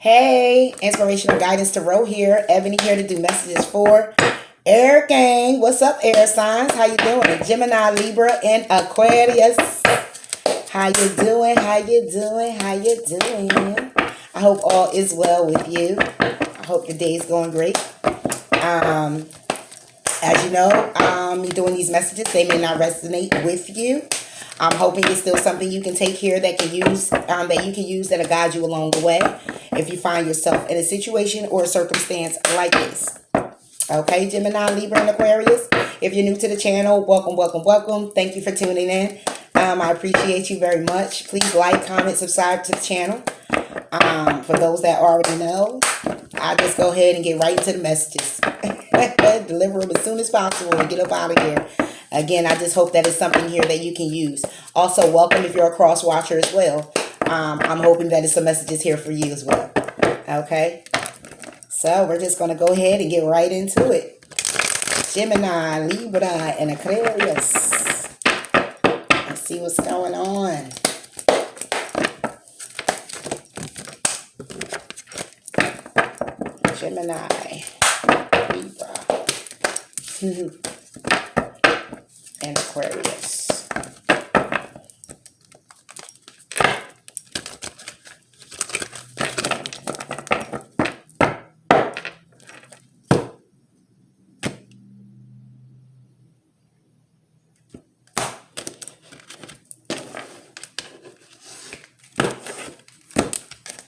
Hey, inspirational guidance tarot here. Ebony here to do messages for air gang. What's up, air signs? How you doing? Gemini, Libra, and Aquarius. How you doing? How you doing? How you doing? I hope all is well with you. I hope your day is going great. As you know, me doing these messages, they may not resonate with you. I'm hoping it's still something you can take here that you can use that'll guide you along the way if you find yourself in a situation or a circumstance like this. Okay, Gemini, Libra, and Aquarius. If you're new to the channel, welcome, welcome, welcome. Thank you for tuning in. I appreciate you very much. Please like, comment, subscribe to the channel. For those that already know, I'll just go ahead and get right into the messages. Deliver them as soon as possible and get up out of here. Again, I just hope that it's something here that you can use. Also, welcome if you're a cross watcher as well. I'm hoping that it's some messages here for you as well. Okay? So, we're just going to go ahead and get right into it. Gemini, Libra, and Aquarius. Let's see what's going on. Gemini, Libra, and Aquarius.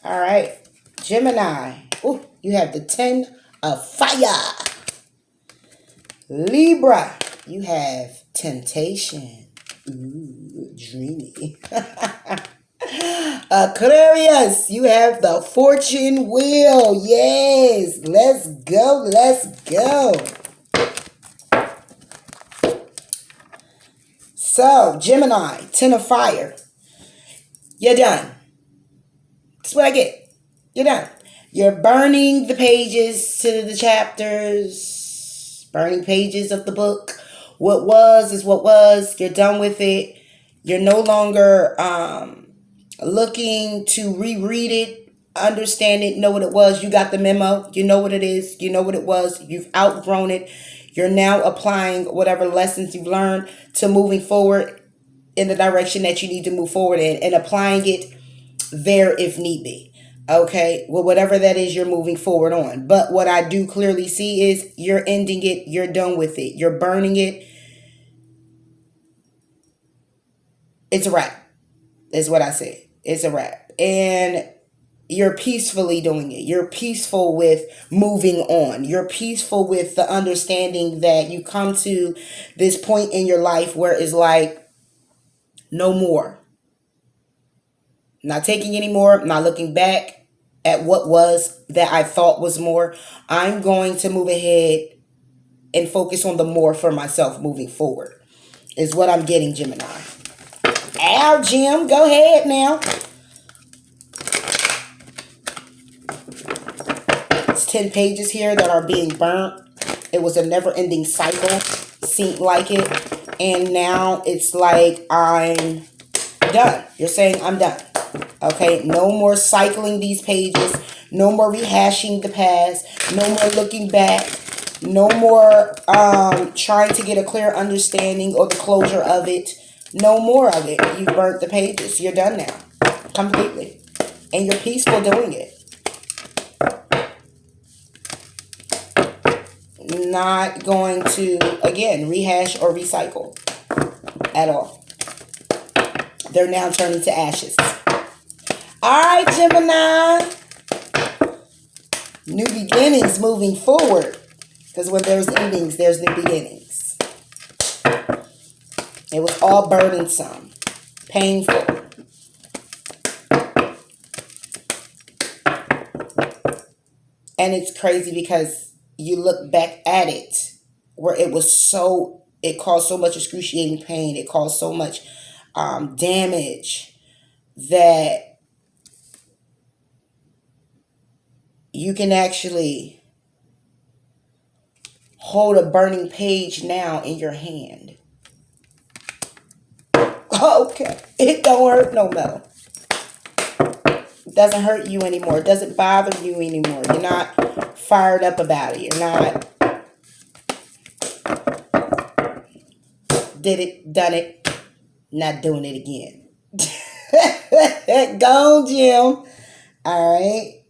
All right, Gemini. Ooh, you have the 10 of fire. Libra, you have temptation. Ooh, dreamy. Aquarius, you have the fortune wheel. Yes, let's go, let's go. So, Gemini, 10 of fire. You're done. That's what I get. You're done. You're burning the pages to the chapters, burning pages of the book. What was is what was. You're done with it. You're no longer looking to reread it, understand it, know what it was. You got the memo. You know what it is. You know what it was. You've outgrown it. You're now applying whatever lessons you've learned to moving forward in the direction that you need to move forward in and applying it there if need be. Okay, well, whatever that is, you're moving forward on. But what I do clearly see is you're ending it. You're done with it. You're burning it. It's a wrap, is what I said. It's a wrap. And you're peacefully doing it. You're peaceful with moving on. You're peaceful with the understanding that you come to this point in your life where it's like, no more. Not taking any more. Not looking back at what was that I thought was more. I'm going to move ahead and focus on the more for myself moving forward. Is what I'm getting, Gemini. Ow, Jim. Go ahead now. It's 10 pages here that are being burnt. It was a never-ending cycle. Seemed like it. And now it's like I'm done. You're saying I'm done. Okay, no more cycling these pages, no more rehashing the past, no more looking back, no more trying to get a clear understanding or the closure of it, no more of it. You've burnt the pages. You're done now, completely, and you're peaceful doing it. Not going to, again, rehash or recycle at all. They're now turning to ashes. All right, Gemini. New beginnings moving forward. Because when there's endings, there's new beginnings. It was all burdensome. Painful. And it's crazy because you look back at it where it caused so much excruciating pain. It caused so much damage that you can actually hold a burning page now in your hand. Okay. It don't hurt no more. It doesn't hurt you anymore. It doesn't bother you anymore. You're not fired up about it. You're not did it, done it, not doing it again. Go on, Jim. All right.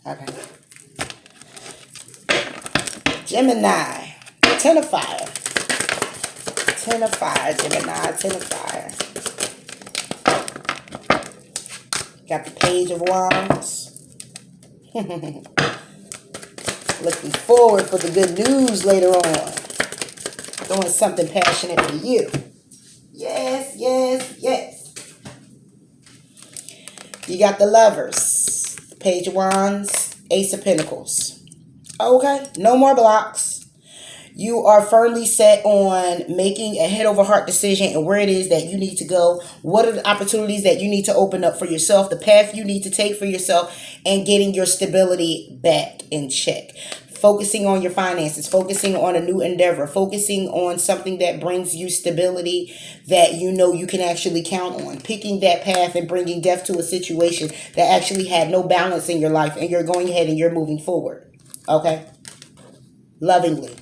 Okay. Gemini. 10 of fire. 10 of fire, Gemini. 10 of fire. Got the Page of Wands. Looking forward for the good news later on. Doing something passionate for you. Yes, yes, yes. You got the Lovers. Page of Wands. Ace of Pentacles. Okay. No more blocks. You are firmly set on making a head over heart decision and where it is that you need to go. What are the opportunities that you need to open up for yourself? The path you need to take for yourself and getting your stability back in check. Focusing on your finances, focusing on a new endeavor, focusing on something that brings you stability that you know you can actually count on. Picking that path and bringing death to a situation that actually had no balance in your life and you're going ahead and you're moving forward. Okay? Lovingly.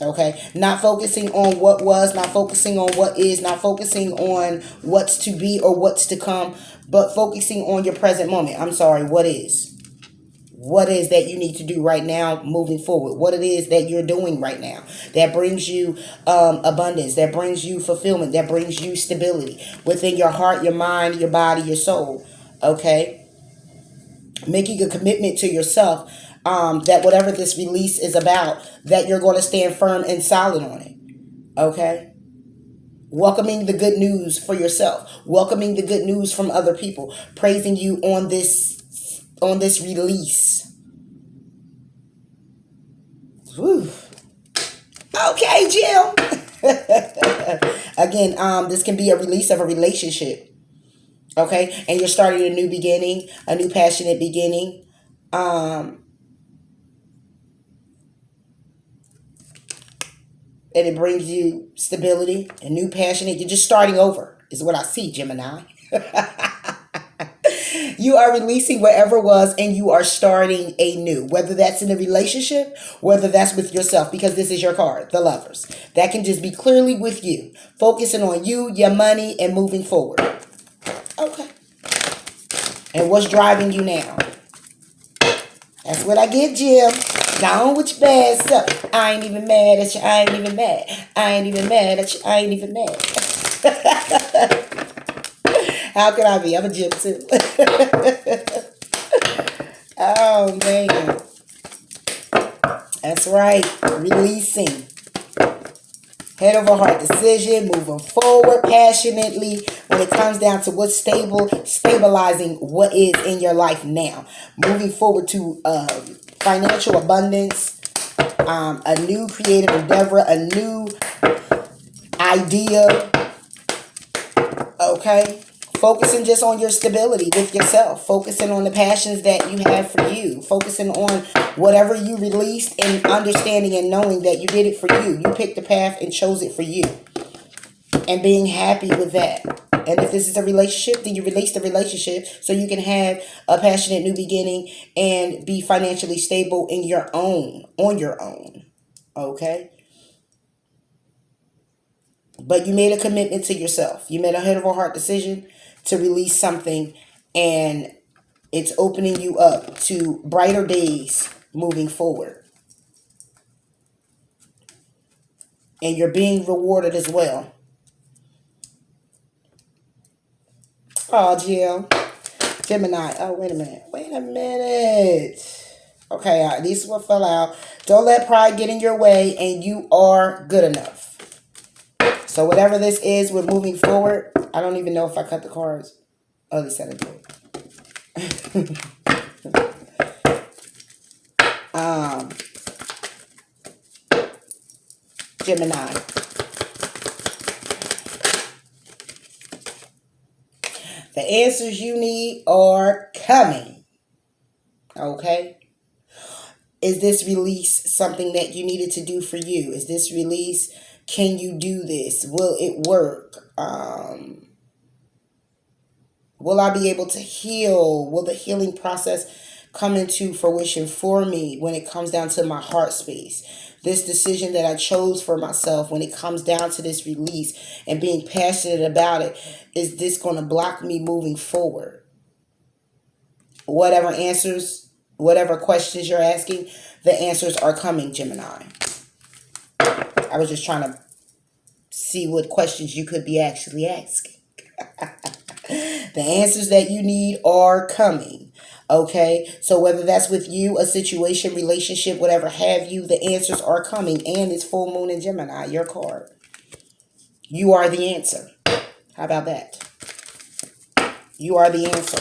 Okay, not focusing on what was, not focusing on what is, not focusing on what's to be or what's to come, but focusing on your present moment. I'm sorry, what is? What is that you need to do right now moving forward? What it is that you're doing right now that brings you abundance, that brings you fulfillment, that brings you stability within your heart, your mind, your body, your soul. Okay, making a commitment to yourself. That whatever this release is about, that you're going to stand firm and solid on it. Okay? Welcoming the good news for yourself. Welcoming the good news from other people. Praising you on this release. Whew. Okay, Jill. Again, this can be a release of a relationship. Okay? And you're starting a new beginning, a new passionate beginning. And it brings you stability, a new passionate. You're just starting over, is what I see, Gemini. You are releasing whatever was and you are starting a new. Whether that's in a relationship, whether that's with yourself, because this is your card, the Lovers. That can just be clearly with you. Focusing on you, your money, and moving forward. Okay. And what's driving you now? That's what I get, Jim. Gone with your bad self. I ain't even mad at you. I ain't even mad. I ain't even mad at you. I ain't even mad. How could I be? I'm a Jim too. Oh, man. That's right. Releasing. Head over heart decision. Moving forward passionately. When it comes down to what's stabilizing what is in your life now. Moving forward to financial abundance, a new creative endeavor, a new idea. Okay? Focusing just on your stability with yourself. Focusing on the passions that you have for you. Focusing on whatever you released and understanding and knowing that you did it for you. You picked the path and chose it for you. And being happy with that. And if this is a relationship, then you release the relationship so you can have a passionate new beginning and be financially stable in your own, on your own. Okay? But you made a commitment to yourself. You made a head over heart decision to release something, and it's opening you up to brighter days moving forward. And you're being rewarded as well. Oh, Jill. Gemini. Oh, wait a minute. Wait a minute. Okay, these what fell out. Don't let pride get in your way, and you are good enough. So whatever this is, we're moving forward. I don't even know if I cut the cards. Oh, they said I did. Gemini. The answers you need are coming. Okay? Is this release something that you needed to do for you? Is this release, can you do this? Will it work? Will I be able to heal? Will the healing process come into fruition for me when it comes down to my heart space? This decision that I chose for myself, when it comes down to this release and being passionate about it, is this going to block me moving forward? Whatever answers, whatever questions you're asking, the answers are coming, Gemini. I was just trying to see what questions you could be actually asking. The answers that you need are coming. Okay, so whether that's with you, a situation, relationship, whatever have you, the answers are coming. And it's full moon in Gemini, your card. You are the answer. How about that? You are the answer,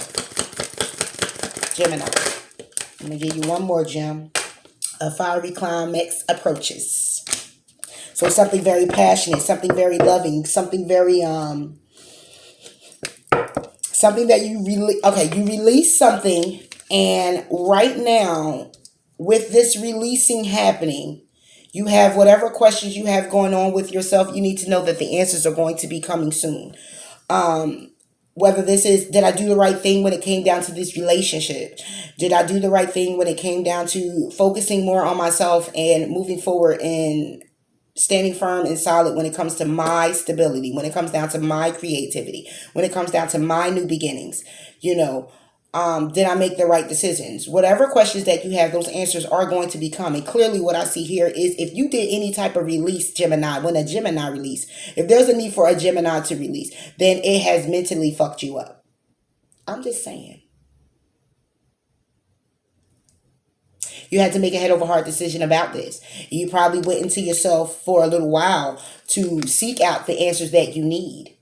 Gemini. I'm going to give you one more gem. A fiery climax approaches. So something very passionate, something very loving, something very, something that you really, okay, you release something, and right now, with this releasing happening, you have whatever questions you have going on with yourself, you need to know that the answers are going to be coming soon. Whether this is, did I do the right thing when it came down to this relationship? Did I do the right thing when it came down to focusing more on myself and moving forward and standing firm and solid when it comes to my stability, when it comes down to my creativity, when it comes down to my new beginnings? You know, did I make the right decisions? Whatever questions that you have, those answers are going to be coming. Clearly, what I see here is if you did any type of release, Gemini, when a Gemini release, if there's a need for a Gemini to release, then it has mentally fucked you up. I'm just saying. You had to make a head over heart decision about this. You probably went into yourself for a little while to seek out the answers that you need.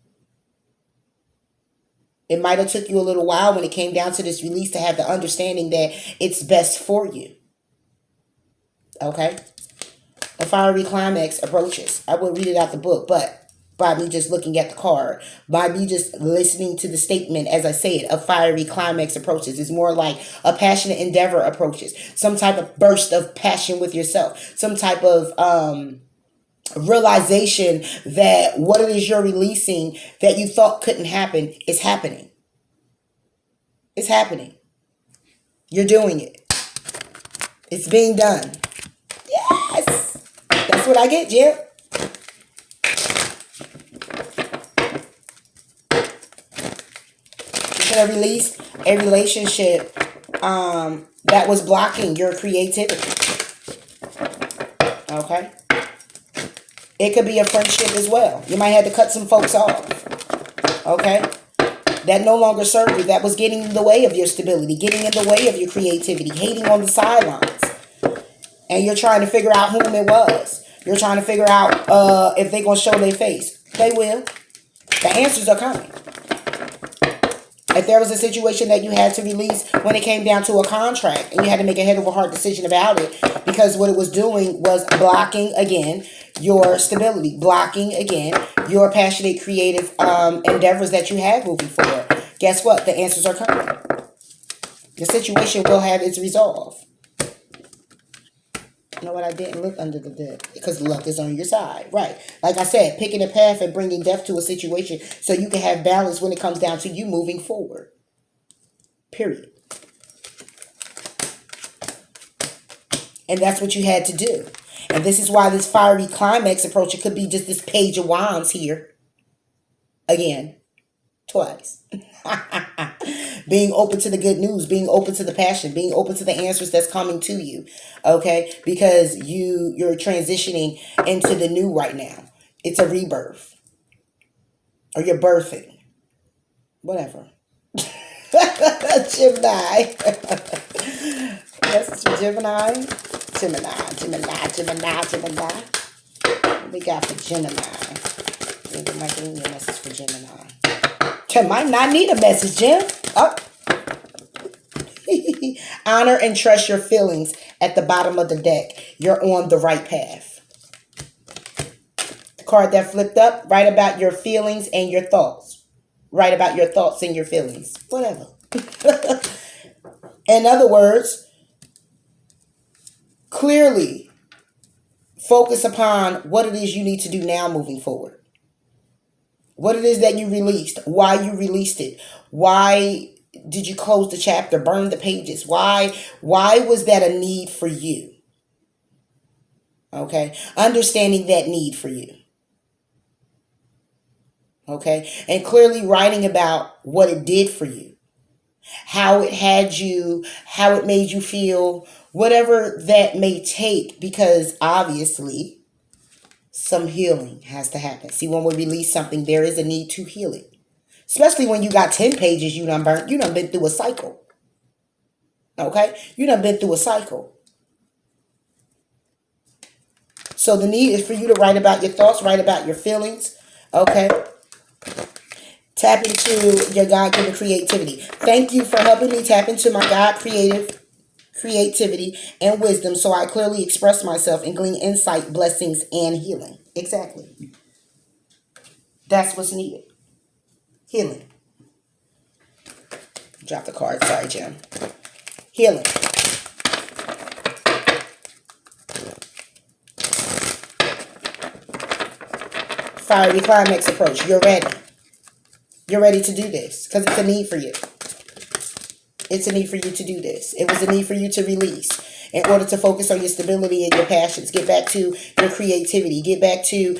It might have took you a little while when it came down to this release to have the understanding that it's best for you. Okay? A fiery climax approaches. I will read it out the book, but by me just looking at the card, by me just listening to the statement as I say it, a fiery climax approaches. It's more like a passionate endeavor approaches. Some type of burst of passion with yourself. Some type of realization that what it is you're releasing that you thought couldn't happen is happening. It's happening. You're doing it. It's being done. Yes! That's what I get, Jim. You could have released a relationship that was blocking your creativity. Okay? It could be a friendship as well. You might have to cut some folks off. Okay? That no longer served you. That was getting in the way of your stability. Getting in the way of your creativity. Hating on the sidelines. And you're trying to figure out whom it was. You're trying to figure out if they're going to show their face. They will. The answers are coming. If there was a situation that you had to release when it came down to a contract and you had to make a head over heart decision about it because what it was doing was blocking again your stability, blocking again your passionate creative endeavors that you have moving forward. Guess what? The answers are coming. The situation will have its resolve. You know what? I didn't look under the deck because luck is on your side. Right. Like I said, picking a path and bringing death to a situation so you can have balance when it comes down to you moving forward. Period. And that's what you had to do. And this is why this fiery climax approach, it could be just this page of wands here. Again. Twice. Being open to the good news, being open to the passion, being open to the answers that's coming to you. Okay? Because you're transitioning into the new right now. It's a rebirth. Or you're birthing. Whatever. Gemini. Yes, Gemini. Gemini. What we got for Gemini? Maybe might give me a message for Gemini. Might not need a message, Jim. Oh. Honor and trust your feelings at the bottom of the deck. You're on the right path. The card that flipped up, write about your feelings and your thoughts. Write about your thoughts and your feelings. Whatever. In other words, clearly focus upon what it is you need to do now moving forward. what it is that you released, why you released it, why did you close the chapter, burn the pages, why was that a need for you? Okay, understanding that need for you. Okay, and clearly writing about what it did for you, how it had you, how it made you feel, whatever that may take, because obviously some healing has to happen. See, when we release something, there is a need to heal it. Especially when you got 10 pages you done burnt. You done been through a cycle. Okay? You done been through a cycle. So the need is for you to write about your thoughts, write about your feelings. Okay? Tap into your God-given creativity. Thank you for helping me tap into my creativity and wisdom so I clearly express myself and glean insight, blessings, and healing. Exactly. That's what's needed. Healing. Drop the card. Sorry, Jim. Healing. Fiery climax approach. You're ready. You're ready to do this because it's a need for you. It's a need for you to do this. It was a need for you to release in order to focus on your stability and your passions. Get back to your creativity. Get back to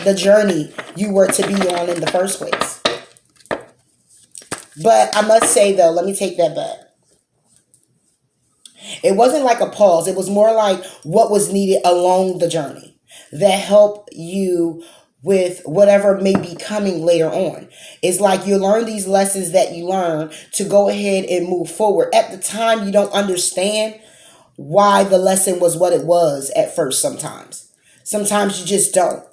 the journey you were to be on in the first place. But I must say, though, let me take that back. It wasn't like a pause. It was more like what was needed along the journey that helped you with whatever may be coming later on. It's like you learn these lessons that you learn to go ahead and move forward. At the time, you don't understand why the lesson was what it was at first sometimes. Sometimes you just don't.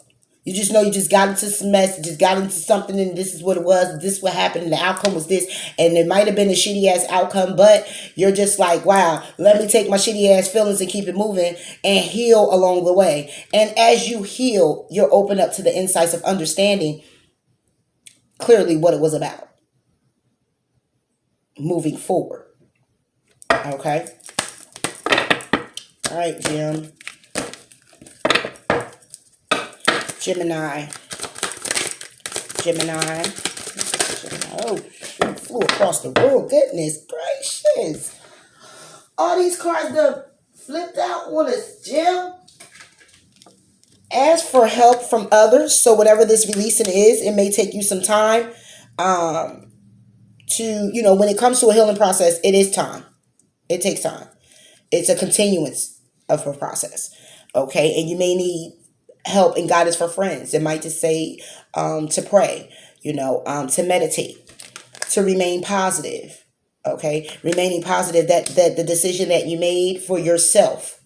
You just know you just got into some mess, just got into something, and this is what it was, this is what happened, and the outcome was this, and it might have been a shitty-ass outcome, but you're just like, wow, let me take my shitty-ass feelings and keep it moving and heal along the way. And as you heal, you're open up to the insights of understanding clearly what it was about. Moving forward. Okay? All right, Jim. Gemini. Oh, shoot, flew across the room. Goodness gracious. All these cards done flipped out on us, Jim. Ask for help from others. So whatever this releasing is, it may take you some time to, when it comes to a healing process, it is time. It takes time. It's a continuance of a process. Okay, and you may need help and guidance for friends. It might just say to pray, to meditate, to remain positive. Okay, remaining positive that the decision that you made for yourself,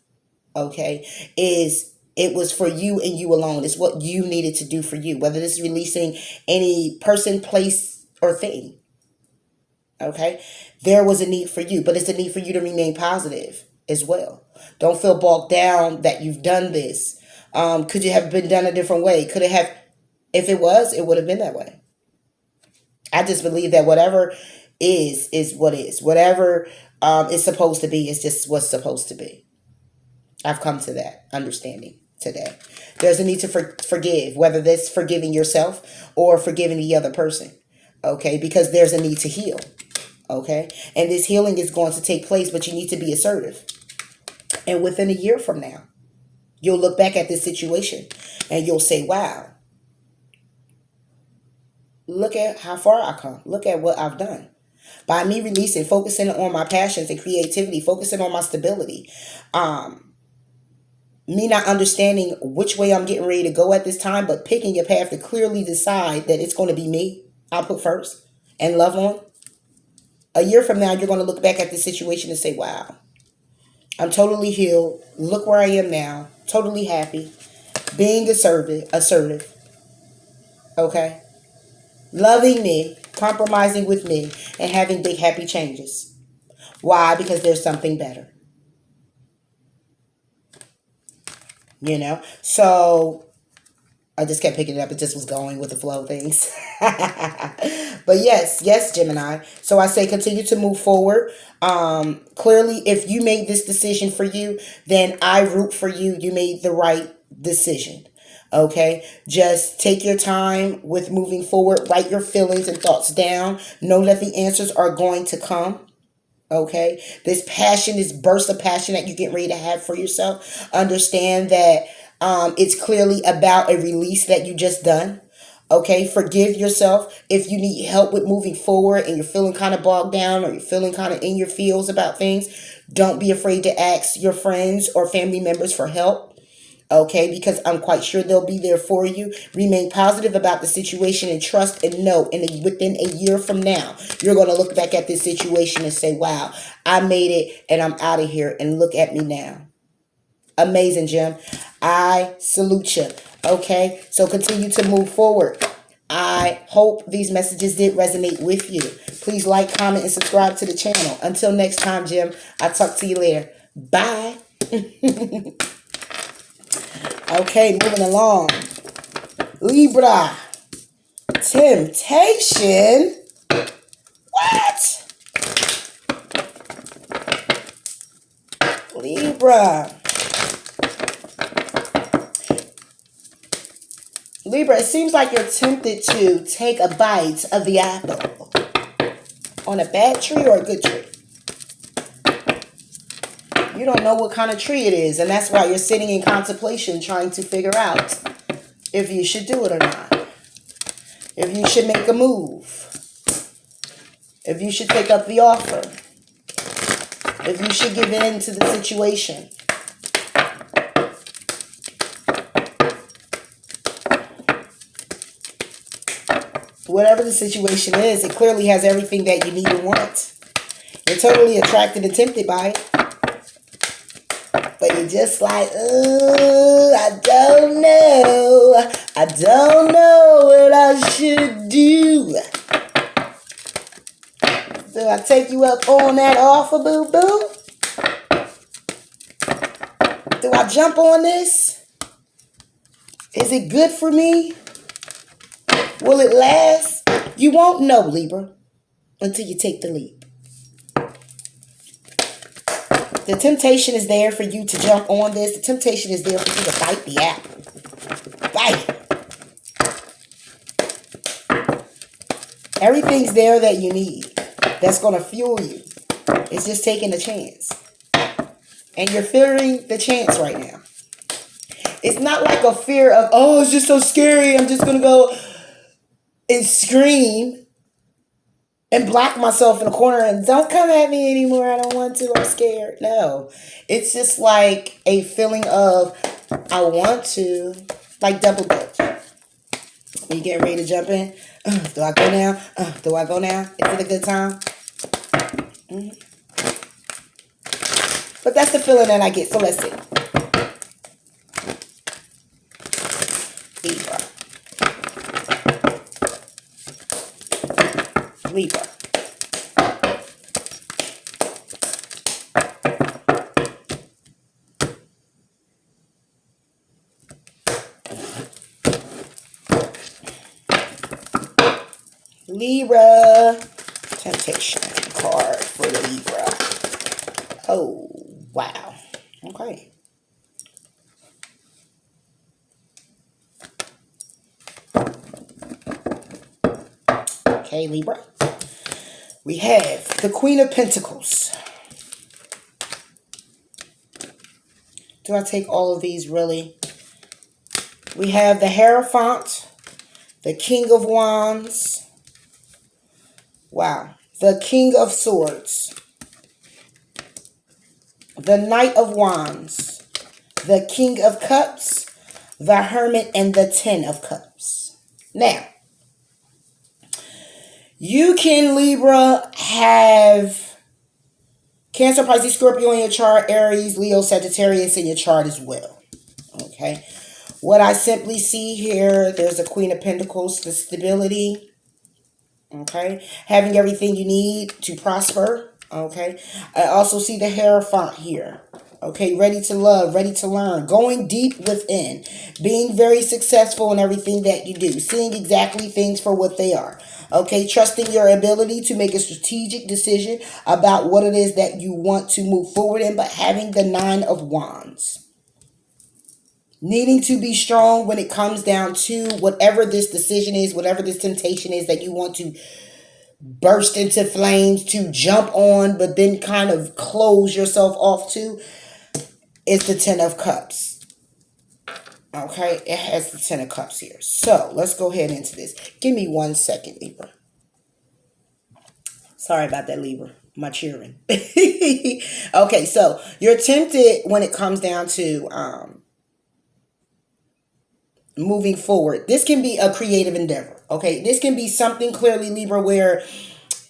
okay, it was for you and you alone. It's what you needed to do for you, whether this is releasing any person, place, or thing. Okay, there was a need for you, but it's a need for you to remain positive as well. Don't feel bogged down that you've done this. Could it have been done a different way? Could it have? If it was, it would have been that way. I just believe that whatever is what is. Whatever is supposed to be is just what's supposed to be. I've come to that understanding today. There's a need to forgive, whether that's forgiving yourself or forgiving the other person. Okay, because there's a need to heal. Okay, and this healing is going to take place, but you need to be assertive. And within a year from now, you'll look back at this situation and you'll say, wow, look at how far I come. Look at what I've done. By me releasing, focusing on my passions and creativity, focusing on my stability, me not understanding which way I'm getting ready to go at this time, but picking a path to clearly decide that it's going to be me I'll put first and love on. A year from now, you're going to look back at this situation and say, wow, I'm totally healed. Look where I am now. Totally happy. Being assertive. Okay. Loving me, compromising with me, and having big happy changes. Why? Because there's something better. So I just kept picking it up. It just was going with the flow of things. But yes, Gemini. So I say continue to move forward. Clearly, if you made this decision for you, then I root for you. You made the right decision. Okay, just take your time with moving forward. Write your feelings and thoughts down. Know that the answers are going to come. Okay, this passion, this burst of passion that you get ready to have for yourself, understand that it's clearly about a release that you just done. Okay, forgive yourself if you need help with moving forward and you're feeling kind of bogged down or you're feeling kind of in your feels about things. Don't be afraid to ask your friends or family members for help. Okay, because I'm quite sure they'll be there for you. Remain positive about the situation and trust and know within a year from now, you're going to look back at this situation and say, wow, I made it and I'm out of here and look at me now. Amazing, Jim. I salute you. Okay, so continue to move forward. I hope these messages did resonate with you. Please like, comment, and subscribe to the channel. Until next time, Jim, I'll talk to you later. Bye. Okay, moving along. Libra. Temptation. What? Libra. Libra, it seems like you're tempted to take a bite of the apple. On a bad tree or a good tree? You don't know what kind of tree it is, and that's why you're sitting in contemplation trying to figure out if you should do it or not. If you should make a move. If you should take up the offer. If you should give in to the situation. Whatever the situation is, it clearly has everything that you need and want. You're totally attracted and tempted by it. But you're just like, oh, I don't know. I don't know what I should do. Do I take you up on that offer, boo-boo? Do I jump on this? Is it good for me? Will it last? You won't know, Libra, until you take the leap. The temptation is there for you to jump on this. The temptation is there for you to bite the apple. Bite. Everything's there that you need. That's going to fuel you. It's just taking a chance. And you're fearing the chance right now. It's not like a fear of, oh, it's just so scary. I'm just going to go and scream and block myself in a corner and don't come at me anymore. I don't want to. I'm scared. No. It's just like a feeling of I want to. Like double dutch. When you get ready to jump in. Do I go now? Do I go now? Is it a good time? Mm-hmm. But that's the feeling that I get. So let's see. Libra. Libra. Temptation card for Libra. Oh, wow. Okay. Okay, Libra. We have the Queen of Pentacles. Do I take all of these, really? We have the Hierophant, the King of Wands. Wow. The King of Swords. The Knight of Wands. The King of Cups. The Hermit and the Ten of Cups. Now, you can, Libra, have Cancer, Pisces, Scorpio in your chart, Aries, Leo, Sagittarius in your chart as well. Okay. What I simply see here, there's a Queen of Pentacles, the stability. Okay. Having everything you need to prosper. Okay. I also see the Hierophant here. Okay. Ready to love, ready to learn, going deep within, being very successful in everything that you do, seeing exactly things for what they are. Okay, trusting your ability to make a strategic decision about what it is that you want to move forward in, but having the Nine of Wands. needing to be strong when it comes down to whatever this decision is, whatever this temptation is that you want to burst into flames, to jump on, but then kind of close yourself off to, is the Ten of Cups. Okay, it has the Ten of Cups here. So let's go ahead into this. Give me 1 second, Libra. Sorry about that, Libra. My cheering. Okay, so you're tempted when it comes down to moving forward. This can be a creative endeavor. Okay, this can be something clearly, Libra, where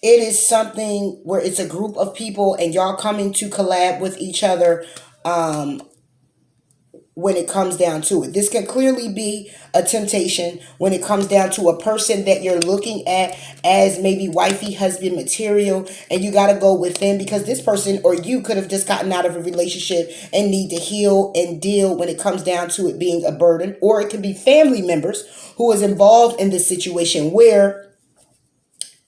it is something where it's a group of people and y'all coming to collab with each other when it comes down to it. This can clearly be a temptation when it comes down to a person that you're looking at as maybe wifey husband material, and you got to go within, because this person or you could have just gotten out of a relationship and need to heal and deal when it comes down to it being a burden. Or it could be family members who is involved in this situation where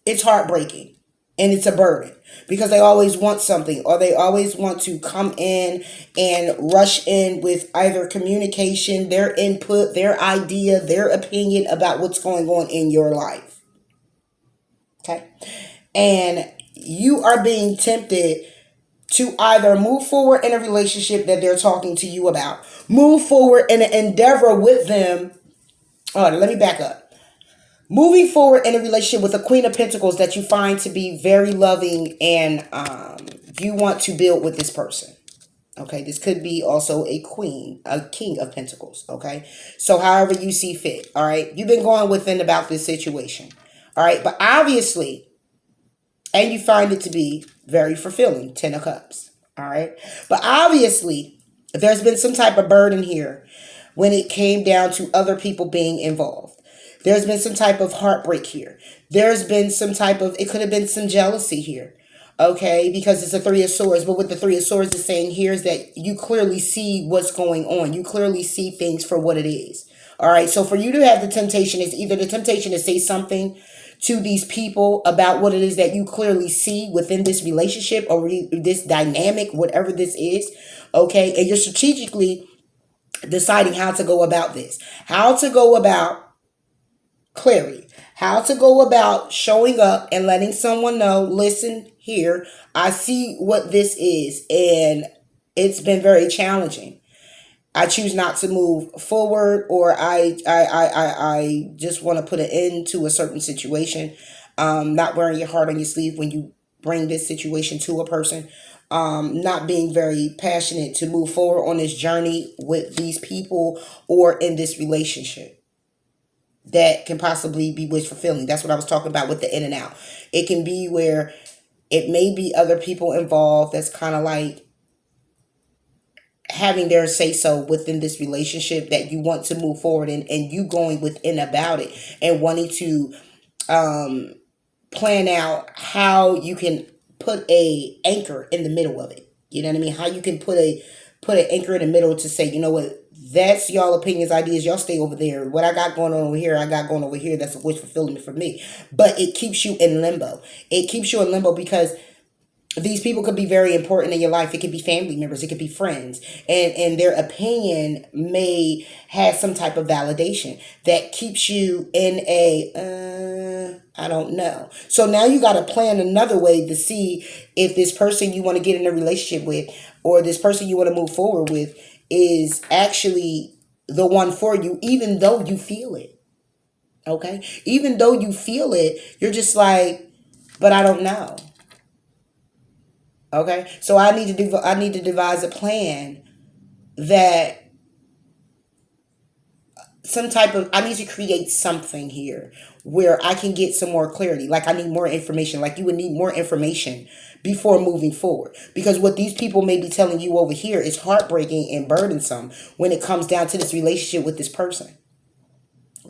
it's heartbreaking and it's a burden, because they always want something, or they always want to come in and rush in with either communication, their input, their idea, their opinion about what's going on in your life. Okay. And you are being tempted to either move forward in a relationship that they're talking to you about, move forward in an endeavor with them. Oh, let me back up. Moving forward in a relationship with a Queen of Pentacles that you find to be very loving, and you want to build with this person. Okay, this could be also a King of Pentacles. Okay, so however you see fit. All right, you've been going within about this situation. All right, but obviously, and you find it to be very fulfilling, 10 of Cups. All right, but obviously, there's been some type of burden here when it came down to other people being involved. There's been some type of heartbreak here. There's been some type of, it could have been some jealousy here. Okay, because it's a Three of Swords. But what the Three of Swords is saying here is that you clearly see what's going on. You clearly see things for what it is. All right, so for you to have the temptation is either the temptation to say something to these people about what it is that you clearly see within this relationship or this dynamic, whatever this is. Okay, and you're strategically deciding how to go about this. How to go about clarity, how to go about showing up and letting someone know, listen here, I see what this is, and it's been very challenging. I choose not to move forward, or I just want to put an end to a certain situation. Not wearing your heart on your sleeve when you bring this situation to a person. Not being very passionate to move forward on this journey with these people or in this relationship that can possibly be wish fulfilling. That's what I was talking about with the in and out. It can be where it may be other people involved that's kind of like having their say so within this relationship that you want to move forward in, and you going within about it and wanting to plan out how you can put a anchor in the middle of it. You know what I mean? How you can put an anchor in the middle to say, you know what, that's y'all opinions, ideas. Y'all stay over there. What I got going on over here, I got going over here. That's a wish fulfillment for me. But it keeps you in limbo. It keeps you in limbo because these people could be very important in your life. It could be family members. It could be friends. And their opinion may have some type of validation that keeps you in I don't know. So now you got to plan another way to see if this person you want to get in a relationship with, or this person you want to move forward with, is actually the one for you, even though you feel it. Okay? Even though you feel it, you're just like, but I don't know. Okay? So I need to devise a plan that I need to create something here where I can get some more clarity. Like I need more information. Like you would need more information before moving forward. Because what these people may be telling you over here is heartbreaking and burdensome when it comes down to this relationship with this person.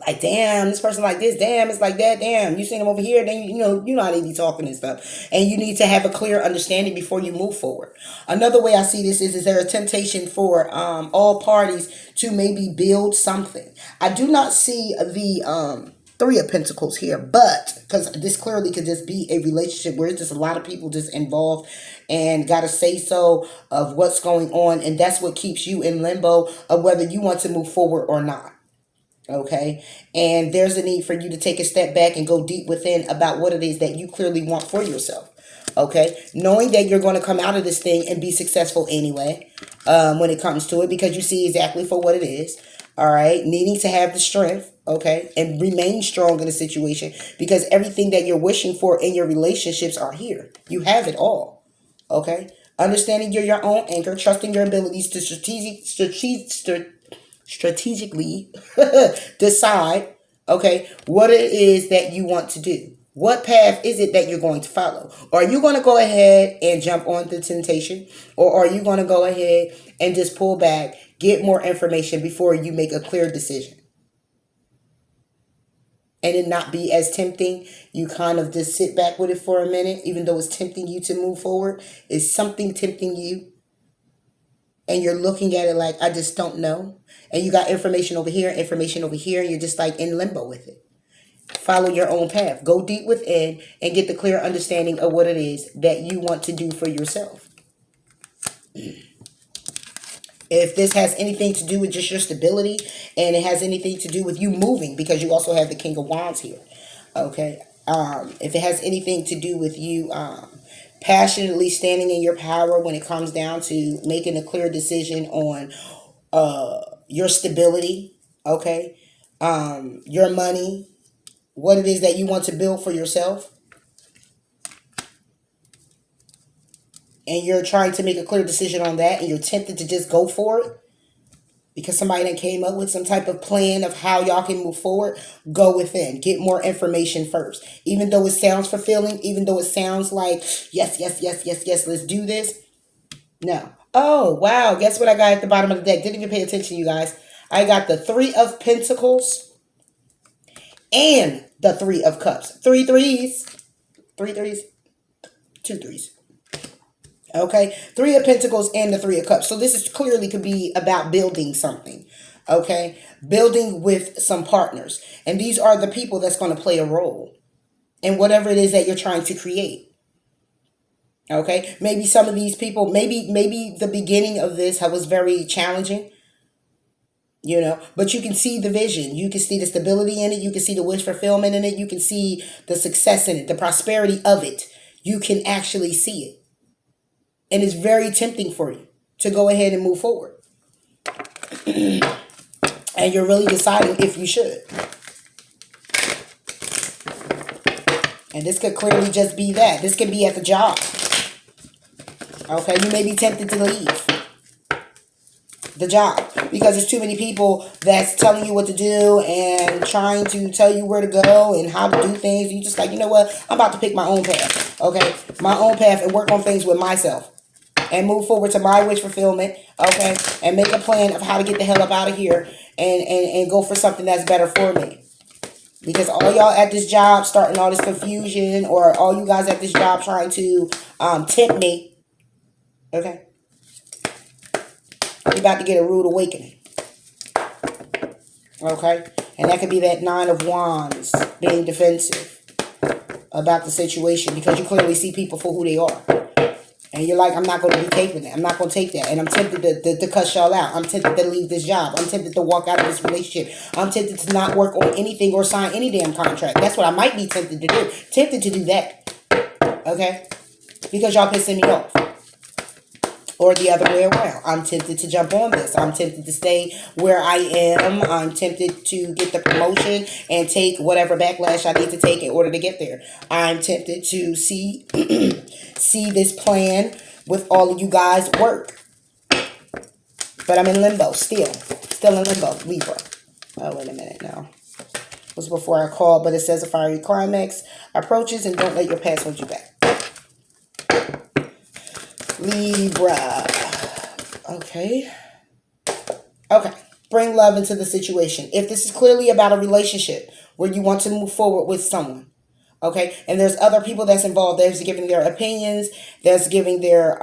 Like, damn, this person like this. Damn, it's like that. Damn, you seen them over here. Then you know how they be talking and stuff. And you need to have a clear understanding before you move forward. Another way I see this is there a temptation for all parties to maybe build something. I do not see the Three of Pentacles here, but because this clearly could just be a relationship where it's just a lot of people just involved and got to say so of what's going on, and that's what keeps you in limbo of whether you want to move forward or not. Okay, and there's a need for you to take a step back and go deep within about what it is that you clearly want for yourself. Okay, knowing that you're going to come out of this thing and be successful anyway, when it comes to it, because you see exactly for what it is. All right, needing to have the strength, okay, and remain strong in the situation, because everything that you're wishing for in your relationships are here. You have it all. Okay, understanding you're your own anchor, trusting your abilities to strategically decide, okay, what it is that you want to do. What path is it that you're going to follow? Are you going to go ahead and jump on the temptation? Or are you going to go ahead and just pull back, get more information before you make a clear decision? And it not be as tempting, you kind of just sit back with it for a minute, even though it's tempting you to move forward. Is something tempting you? And you're looking at it like, I just don't know. And you got information over here, and you're just like in limbo with it. Follow your own path. Go deep within and get the clear understanding of what it is that you want to do for yourself. If this has anything to do with just your stability, and it has anything to do with you moving, because you also have the King of Wands here. Okay. If it has anything to do with you passionately standing in your power when it comes down to making a clear decision on your stability, okay, your money, what it is that you want to build for yourself, and you're trying to make a clear decision on that, and you're tempted to just go for it because somebody that came up with some type of plan of how y'all can move forward, go within. Get more information first. Even though it sounds fulfilling, even though it sounds like, yes, yes, yes, yes, yes, let's do this. No. Oh, wow. Guess what I got at the bottom of the deck? Didn't even pay attention, you guys. I got the Three of Pentacles and the Three of Cups. Three threes. Three threes. Two threes. Okay, Three of Pentacles and the Three of Cups. So this is clearly could be about building something. Okay, building with some partners. And these are the people that's going to play a role in whatever it is that you're trying to create. Okay, maybe some of these people, maybe the beginning of this was very challenging. You know, but you can see the vision. You can see the stability in it. You can see the wish fulfillment in it. You can see the success in it, the prosperity of it. You can actually see it. And it's very tempting for you to go ahead and move forward. And you're really deciding if you should. And this could clearly just be that. This could be at the job. Okay, you may be tempted to leave the job because there's too many people that's telling you what to do and trying to tell you where to go and how to do things. You just like, you know what? I'm about to pick my own path. Okay, my own path, and work on things with myself. And move forward to my wish fulfillment, okay? And make a plan of how to get the hell up out of here and go for something that's better for me. Because all y'all at this job starting all this confusion, or all you guys at this job trying to tempt me, okay? You're about to get a rude awakening. Okay? And that could be that Nine of Wands being defensive about the situation, because you clearly see people for who they are. And you're like, I'm not going to be taking that. I'm not going to take that. And I'm tempted to cuss y'all out. I'm tempted to leave this job. I'm tempted to walk out of this relationship. I'm tempted to not work on anything or sign any damn contract. That's what I might be tempted to do. Tempted to do that. Okay? Because y'all pissing me off. Or the other way around. I'm tempted to jump on this. I'm tempted to stay where I am. I'm tempted to get the promotion and take whatever backlash I need to take in order to get there. I'm tempted to see this plan with all of you guys work. But I'm in limbo still. Still in limbo. Libra. Oh, wait a minute now. It was before I called, but it says a fiery climax approaches, and don't let your past hold you back. Libra. Okay. Okay. Bring love into the situation. If this is clearly about a relationship where you want to move forward with someone, okay, and there's other people that's involved, there's giving their opinions, there's giving their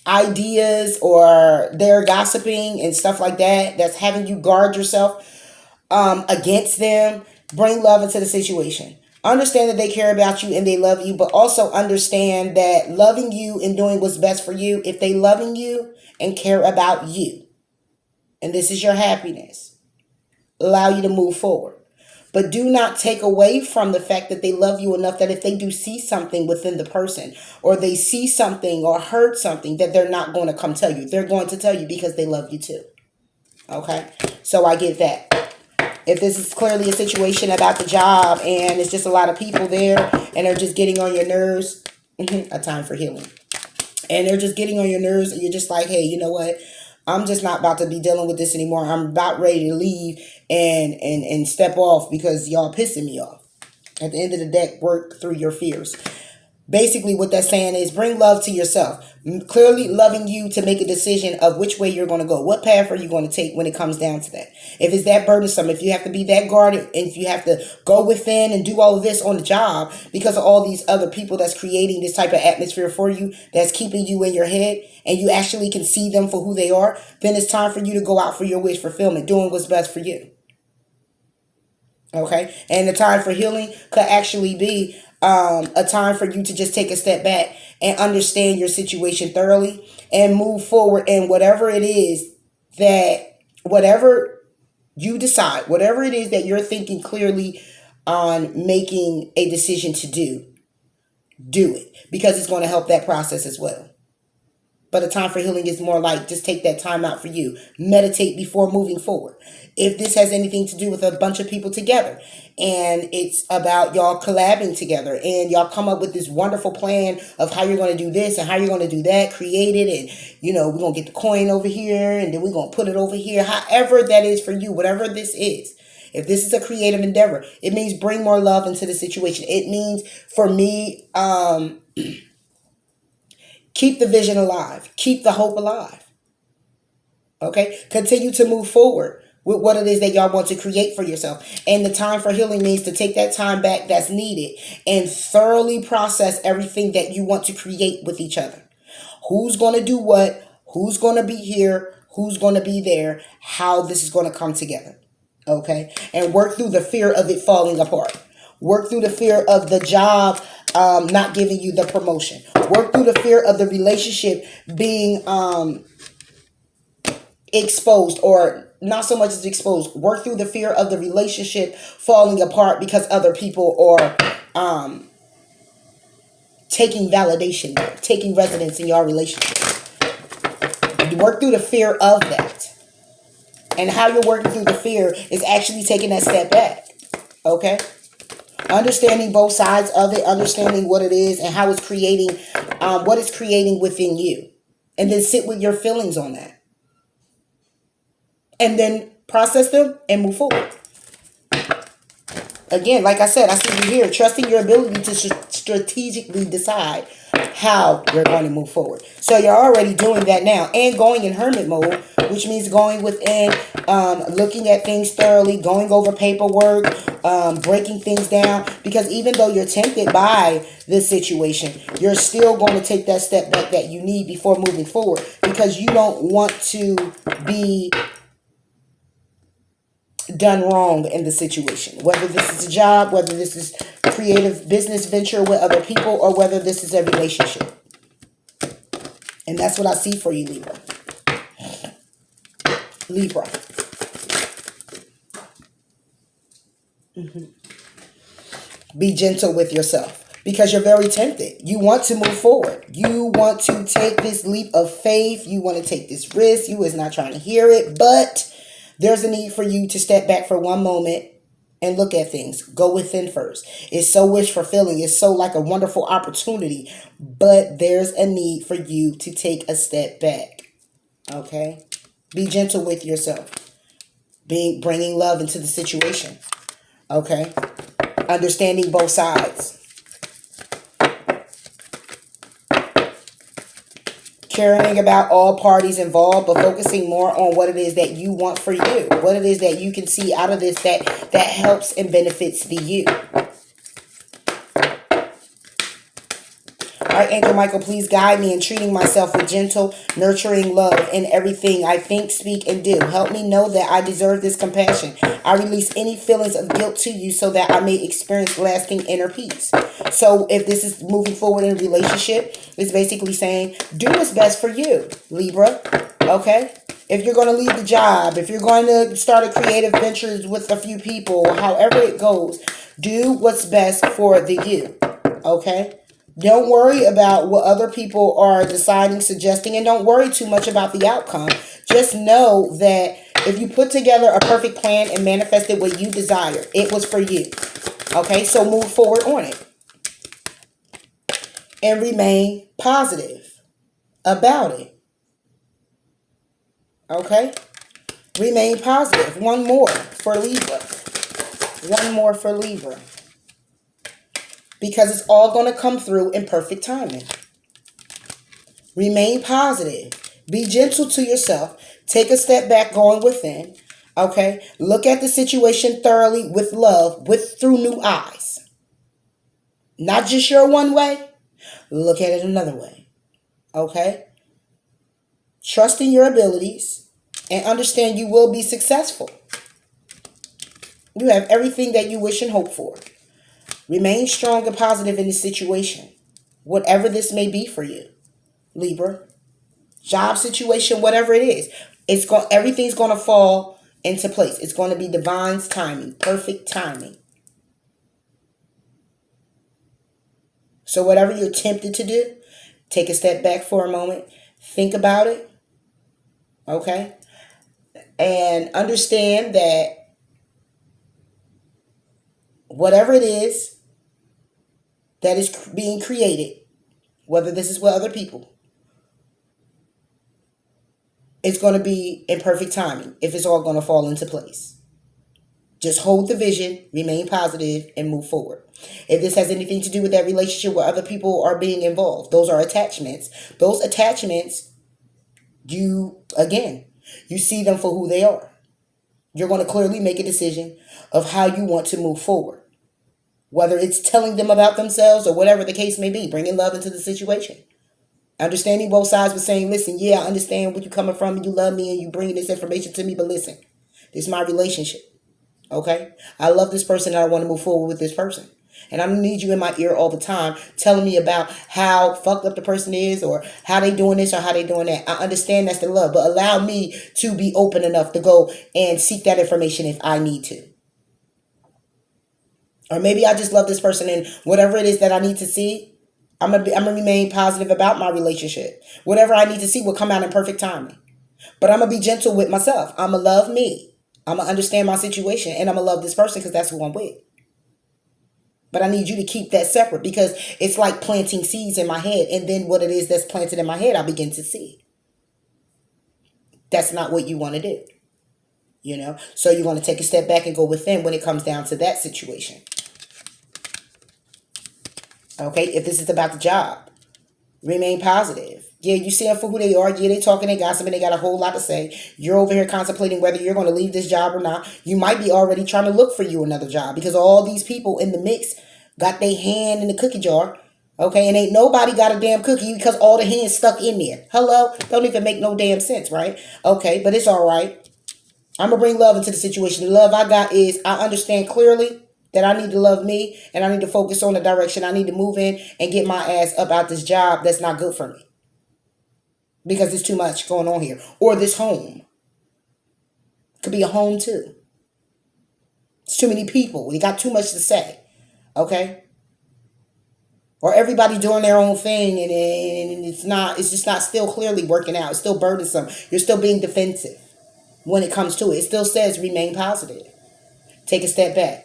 ideas, or they're gossiping and stuff like that, that's having you guard yourself. against them. Bring love into the situation. Understand that they care about you and they love you, but also understand that loving you and doing what's best for you, if they loving you and care about you, and this is your happiness, allow you to move forward. But do not take away from the fact that they love you enough that if they do see something within the person, or they see something or heard something, that they're not going to come tell you. They're going to tell you because they love you too. Okay? So I get that. If this is clearly a situation about the job and it's just a lot of people there and they're just getting on your nerves, a time for healing. And they're just getting on your nerves and you're just like, hey, you know what? I'm just not about to be dealing with this anymore. I'm about ready to leave and step off because y'all pissing me off. At the end of the deck, work through your fears. Basically, what that's saying is bring love to yourself. Clearly loving you to make a decision of which way you're going to go. What path are you going to take when it comes down to that? If it's that burdensome, if you have to be that guarded, and if you have to go within and do all of this on the job because of all these other people that's creating this type of atmosphere for you, that's keeping you in your head, and you actually can see them for who they are, then it's time for you to go out for your wish fulfillment, doing what's best for you. Okay? And the time for healing could actually be a time for you to just take a step back and understand your situation thoroughly and move forward in whatever it is that, whatever you decide, whatever it is that you're thinking clearly on making a decision to do it, because it's going to help that process as well. But a time for healing is more like just take that time out for you. Meditate before moving forward. If this has anything to do with a bunch of people together and it's about y'all collabing together and y'all come up with this wonderful plan of how you're going to do this and how you're going to do that, create it, and we're going to get the coin over here and then we're going to put it over here. However that is for you, whatever this is. If this is a creative endeavor, it means bring more love into the situation. It means, for me, keep the vision alive. Keep the hope alive. Okay? Continue to move forward with what it is that y'all want to create for yourself. And the time for healing means to take that time back that's needed and thoroughly process everything that you want to create with each other. Who's going to do what? Who's going to be here? Who's going to be there? How this is going to come together. Okay? And work through the fear of it falling apart. Work through the fear of the job not giving you the promotion. Work through the fear of the relationship being exposed, or not so much as exposed. Work through the fear of the relationship falling apart because other people are taking validation there, taking residence in your relationship. Work through the fear of that. And how you're working through the fear is actually taking that step back. Okay? Understanding both sides of it, understanding what it is and how it's creating, what it's creating within you. And then sit with your feelings on that. And then process them and move forward. Again, like I said, I see you here, trusting your ability to strategically decide how you're going to move forward. So you're already doing that now and going in hermit mode, which means going within, looking at things thoroughly, going over paperwork, breaking things down. Because even though you're tempted by this situation, you're still going to take that step back that you need before moving forward, because you don't want to be done wrong in the situation, whether this is a job, whether this is a creative business venture with other people, or whether this is a relationship. And that's what I see for you, Libra. Be gentle with yourself, because you're very tempted. You want to move forward. You want to take this leap of faith. You want to take this risk. You is not trying to hear it, but there's a need for you to step back for one moment and look at things. Go within first. It's so wish fulfilling. It's so like a wonderful opportunity. But there's a need for you to take a step back. Okay? Be gentle with yourself. Bringing love into the situation. Okay? Understanding both sides. Caring about all parties involved, but focusing more on what it is that you want for you. What it is that you can see out of this that helps and benefits the you. Archangel Michael, please guide me in treating myself with gentle, nurturing love in everything I think, speak, and do. Help me know that I deserve this compassion. I release any feelings of guilt to you so that I may experience lasting inner peace. So if this is moving forward in a relationship, it's basically saying, do what's best for you, Libra. Okay? If you're going to leave the job, if you're going to start a creative ventures with a few people, however it goes, do what's best for the you. Okay? Don't worry about what other people are deciding, suggesting, and don't worry too much about the outcome. Just know that if you put together a perfect plan and manifested what you desire, it was for you. Okay? So move forward on it. And remain positive about it. Okay? Remain positive. One more for Libra. One more for Libra. Because it's all going to come through in perfect timing. Remain positive. Be gentle to yourself. Take a step back going within. Okay? Look at the situation thoroughly with love, through new eyes. Not just your one way. Look at it another way. Okay? Trust in your abilities and understand you will be successful. You have everything that you wish and hope for. Remain strong and positive in this situation, whatever this may be for you, Libra. Job situation, whatever it is, everything's going to fall into place. It's going to be divine timing, perfect timing. So whatever you're tempted to do, take a step back for a moment, think about it. Okay? And understand that whatever it is that is being created, whether this is with other people, it's going to be in perfect timing if it's all going to fall into place. Just hold the vision, remain positive, and move forward. If this has anything to do with that relationship where other people are being involved, those are attachments. Those attachments, you see them for who they are. You're going to clearly make a decision of how you want to move forward. Whether it's telling them about themselves or whatever the case may be, bringing love into the situation. Understanding both sides, but saying, listen, yeah, I understand where you're coming from and you love me and you bringing this information to me, but listen, this is my relationship. Okay? I love this person and I want to move forward with this person. And I don't need you in my ear all the time telling me about how fucked up the person is or how they doing this or how they doing that. I understand that's the love, but allow me to be open enough to go and seek that information if I need to. Or maybe I just love this person and whatever it is that I need to see, I'm gonna remain positive about my relationship. Whatever I need to see will come out in perfect timing. But I'm going to be gentle with myself. I'm going to love me. I'm going to understand my situation and I'm going to love this person because that's who I'm with. But I need you to keep that separate because it's like planting seeds in my head. And then what it is that's planted in my head, I begin to see. That's not what you want to do. You know, so you want to take a step back and go within when it comes down to that situation. Okay, if this is about the job, remain positive. Yeah, you see them for who they are. Yeah, they talking, they gossiping, they got a whole lot to say. You're over here contemplating whether you're going to leave this job or not. You might be already trying to look for you another job because all these people in the mix got their hand in the cookie jar. Okay, and ain't nobody got a damn cookie because all the hands stuck in there. Hello? Don't even make no damn sense, right? Okay, but it's all right. I'm going to bring love into the situation. The love I got is I understand clearly that I need to love me and I need to focus on the direction I need to move in and get my ass up out this job that's not good for me. Because there's too much going on here. Or this home. Could be a home too. It's too many people. You got too much to say. Okay? Or everybody doing their own thing and it's just not still clearly working out. It's still burdensome. You're still being defensive when it comes to it. It still says remain positive. Take a step back.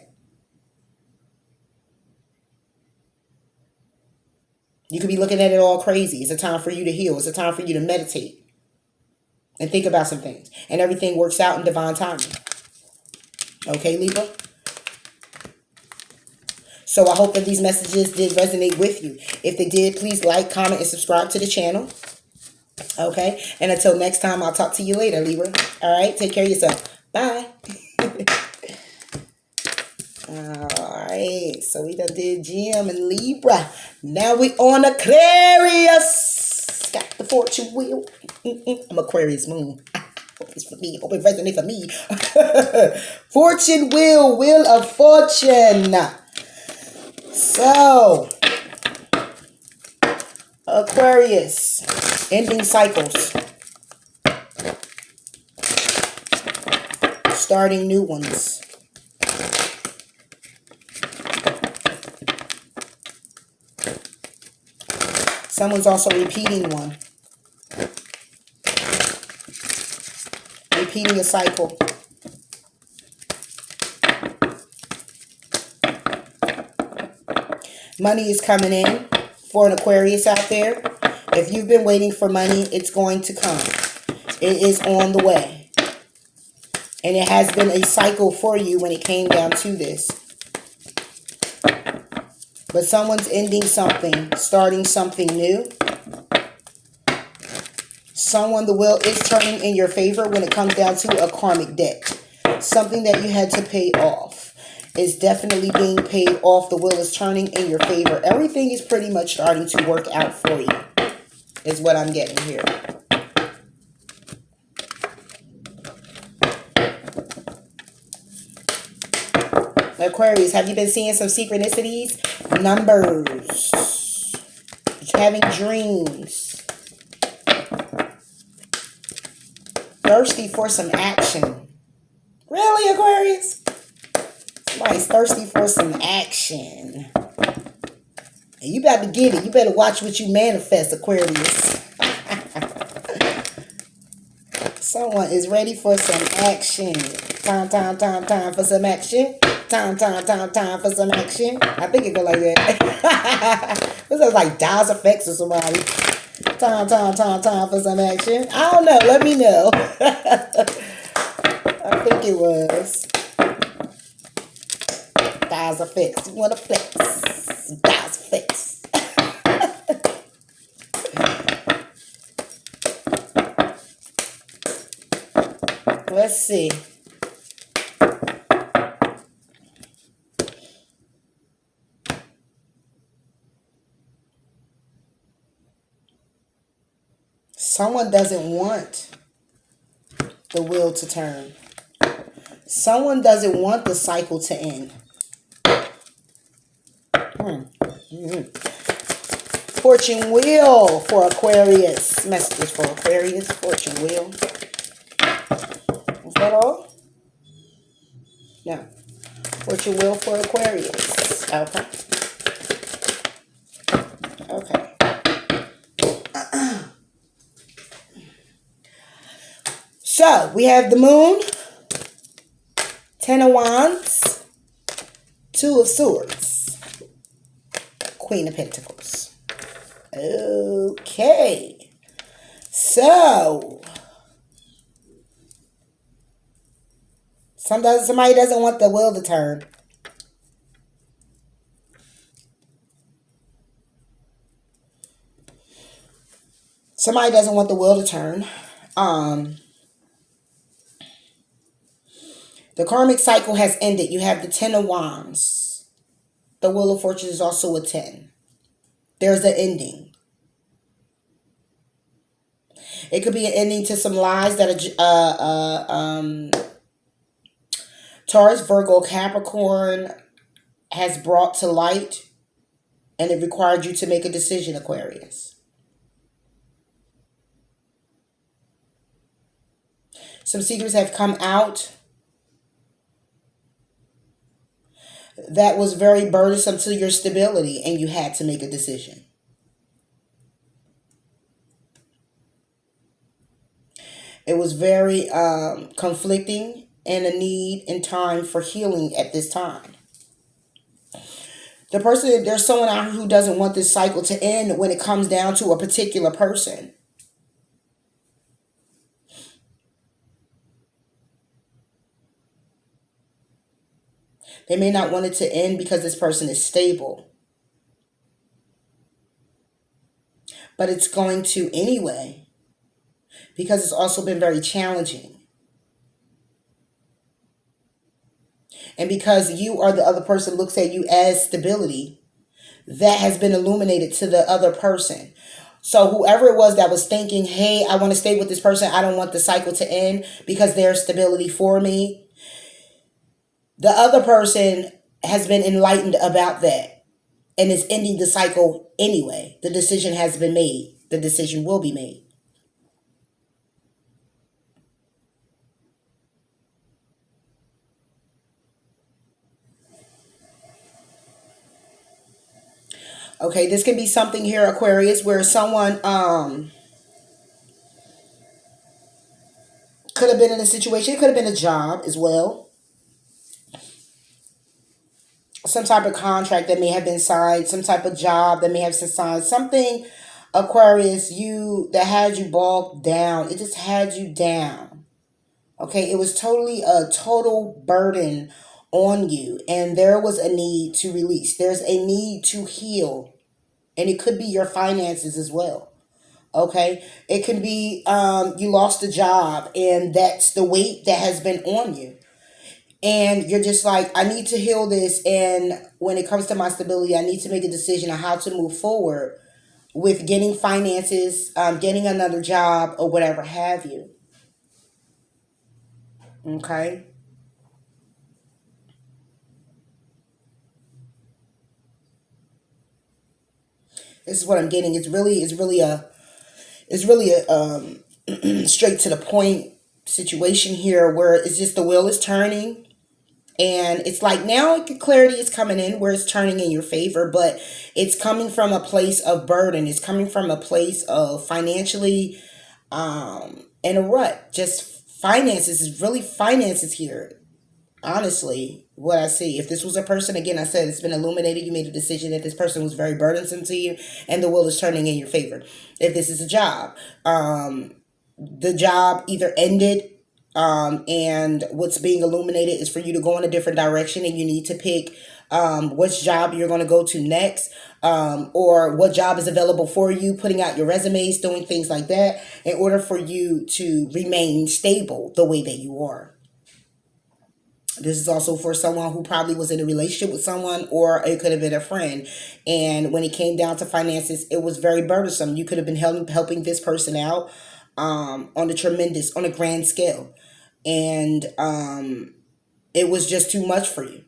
You could be looking at it all crazy. It's a time for you to heal. It's a time for you to meditate and think about some things. And everything works out in divine timing. Okay, Libra? So I hope that these messages did resonate with you. If they did, please like, comment, and subscribe to the channel. Okay? And until next time, I'll talk to you later, Libra. All right? Take care of yourself. Bye. Alright, so we done did Gem and Libra. Now we on Aquarius. Got the fortune wheel. I'm Aquarius moon. Hope it's for me. Hope it resonates for me. Fortune wheel, wheel of fortune. So, Aquarius, ending cycles. Starting new ones. Someone's also repeating one. Repeating a cycle. Money is coming in for an Aquarius out there. If you've been waiting for money, it's going to come. It is on the way. And it has been a cycle for you when it came down to this. But someone's ending something, starting something new. Someone, the wheel is turning in your favor when it comes down to a karmic debt. Something that you had to pay off is definitely being paid off. The wheel is turning in your favor. Everything is pretty much starting to work out for you, is what I'm getting here. Aquarius, have you been seeing some synchronicities? Numbers. Having dreams. Thirsty for some action. Really, Aquarius? Somebody's thirsty for some action. And you better get it. You better watch what you manifest, Aquarius. Someone is ready for some action. Time for some action. Time for some action. I think it go like that. This is like Dawes Effects or somebody. Time for some action. I don't know. Let me know. I think it was Dawes Effects. You want to flex? Dawes Effects. Let's see. Someone doesn't want the wheel to turn. Someone doesn't want the cycle to end. Fortune wheel for Aquarius. Messages for Aquarius. Fortune wheel. Is that all? No. Fortune wheel for Aquarius. Okay. Okay. So, we have the moon, 10 of Wands, 2 of Swords, Queen of Pentacles. Okay. So, somebody doesn't want the wheel to turn. Somebody doesn't want the wheel to turn. The karmic cycle has ended. You have the 10 of Wands. The Wheel of Fortune is also a 10. There's an ending. It could be an ending to some lies that Taurus, Virgo, Capricorn has brought to light, and it required you to make a decision, Aquarius. Some secrets have come out that was very burdensome to your stability, and you had to make a decision. It was very conflicting and a need and time for healing at this time. There's someone out here who doesn't want this cycle to end when it comes down to a particular person. They may not want it to end because this person is stable. But it's going to anyway, because it's also been very challenging. And because you or the other person looks at you as stability, that has been illuminated to the other person. So whoever it was that was thinking, hey, I want to stay with this person, I don't want the cycle to end because there's stability for me, the other person has been enlightened about that and is ending the cycle anyway. The decision has been made. The decision will be made. Okay, this can be something here, Aquarius, where someone could have been in a situation, it could have been a job as well. Some type of contract that may have been signed, some type of job that may have been signed, something, Aquarius, you that had you bogged down. It just had you down. Okay, it was totally a total burden on you, and there was a need to release. There's a need to heal, and it could be your finances as well. Okay, it could be you lost a job, and that's the weight that has been on you, and you're just like, I need to heal this. And when it comes to my stability, I need to make a decision on how to move forward with getting finances, getting another job, or whatever have you. Okay. This is what I'm getting. It's really a straight to the point situation here where it's just the wheel is turning, and it's like now clarity is coming in where it's turning in your favor, but it's coming from a place of burden. It's coming from a place of financially in a rut. Just finances is really finances here. Honestly, what I see, if this was a person, again, I said it's been illuminated, you made a decision that this person was very burdensome to you, and the wheel is turning in your favor. If this is a job, the job either ended, and what's being illuminated is for you to go in a different direction, and you need to pick which job you're going to go to next, or what job is available for you, putting out your resumes, doing things like that in order for you to remain stable the way that you are. This is also for someone who probably was in a relationship with someone, or it could have been a friend. And when it came down to finances, it was very burdensome. You could have been helping this person out on a grand scale. And it was just too much for you.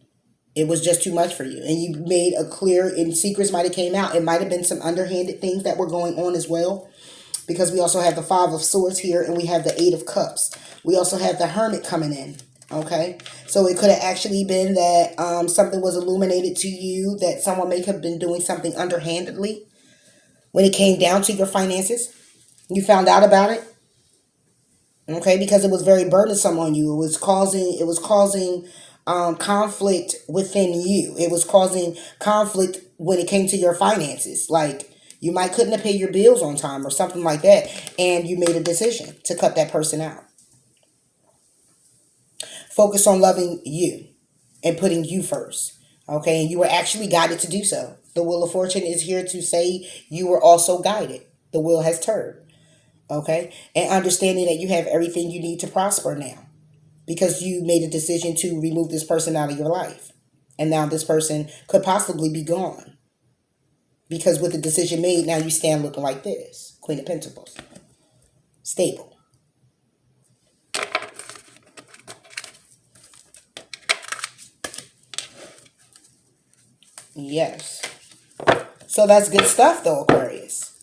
It was just too much for you. And you made a clear, and secrets might have came out. It might have been some underhanded things that were going on as well. Because we also have the Five of Swords here, and we have the Eight of Cups. We also have the Hermit coming in. Okay, so it could have actually been that something was illuminated to you, that someone may have been doing something underhandedly when it came down to your finances. You found out about it, okay, because it was very burdensome on you. It was causing conflict within you. It was causing conflict when it came to your finances. Like you might couldn't have paid your bills on time or something like that, and you made a decision to cut that person out. Focus on loving you and putting you first. Okay, and you were actually guided to do so. The Wheel of Fortune is here to say you were also guided. The wheel has turned. Okay, and understanding that you have everything you need to prosper now because you made a decision to remove this person out of your life. And now this person could possibly be gone. Because with the decision made, now you stand looking like this. Queen of Pentacles. Stable. Yes. So that's good stuff though, Aquarius.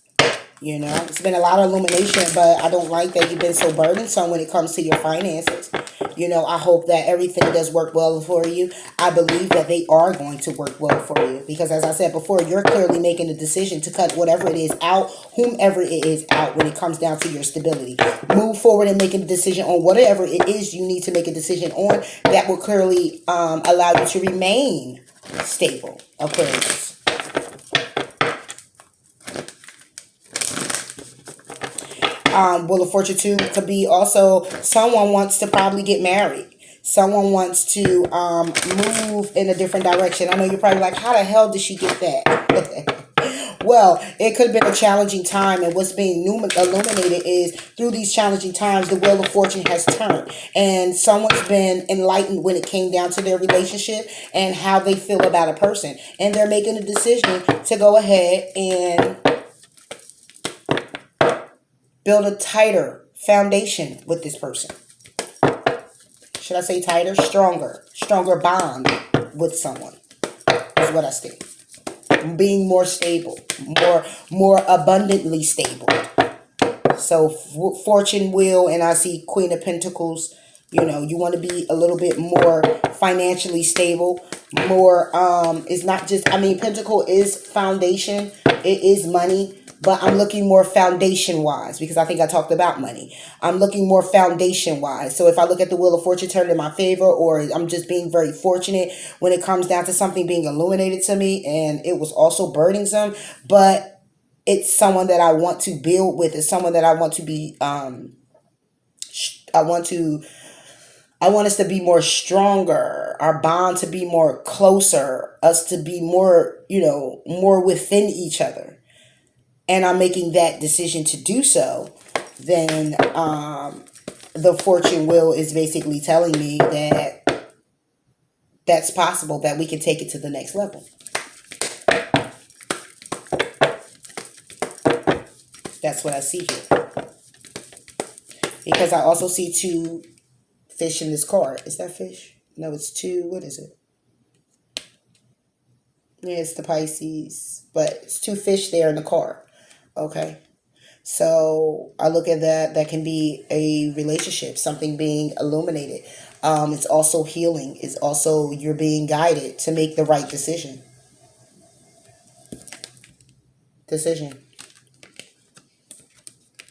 You know, it's been a lot of illumination, but I don't like that you've been so burdensome when it comes to your finances. You know, I hope that everything does work well for you. I believe that they are going to work well for you. Because as I said before, you're clearly making a decision to cut whatever it is out, whomever it is out when it comes down to your stability. Move forward and make a decision on whatever it is you need to make a decision on that will clearly allow you to remain stable, Aquarius. Wheel of Fortune 2 could be also someone wants to probably get married. Someone wants to move in a different direction. I know you're probably like, how the hell did she get that? Well, it could have been a challenging time, and what's being illuminated is through these challenging times, the wheel of fortune has turned, and someone's been enlightened when it came down to their relationship and how they feel about a person, and they're making a decision to go ahead and build a tighter foundation with this person. Should I say tighter? Stronger bond with someone is what I say. Being more stable, more abundantly stable. So fortune wheel, and I see Queen of Pentacles. You know, you want to be a little bit more financially stable. More, it's not just, I mean, Pentacle is foundation. It is money. But I'm looking more foundation-wise because I think I talked about money. I'm looking more foundation-wise. So if I look at the Wheel of Fortune turned in my favor, or I'm just being very fortunate when it comes down to something being illuminated to me, and it was also burdensome, but it's someone that I want to build with. It's someone that I want to be, I want us to be more stronger, our bond to be more closer, us to be more, more within each other. And I'm making that decision to do so, then the fortune wheel is basically telling me that that's possible, that we can take it to the next level. That's what I see here. Because I also see 2 fish in this card. Is that fish? No, it's 2. What is it? Yeah, it's the Pisces. But it's 2 fish there in the card. Okay. So I look at that. That can be a relationship, something being illuminated. It's also healing. It's also you're being guided to make the right decision.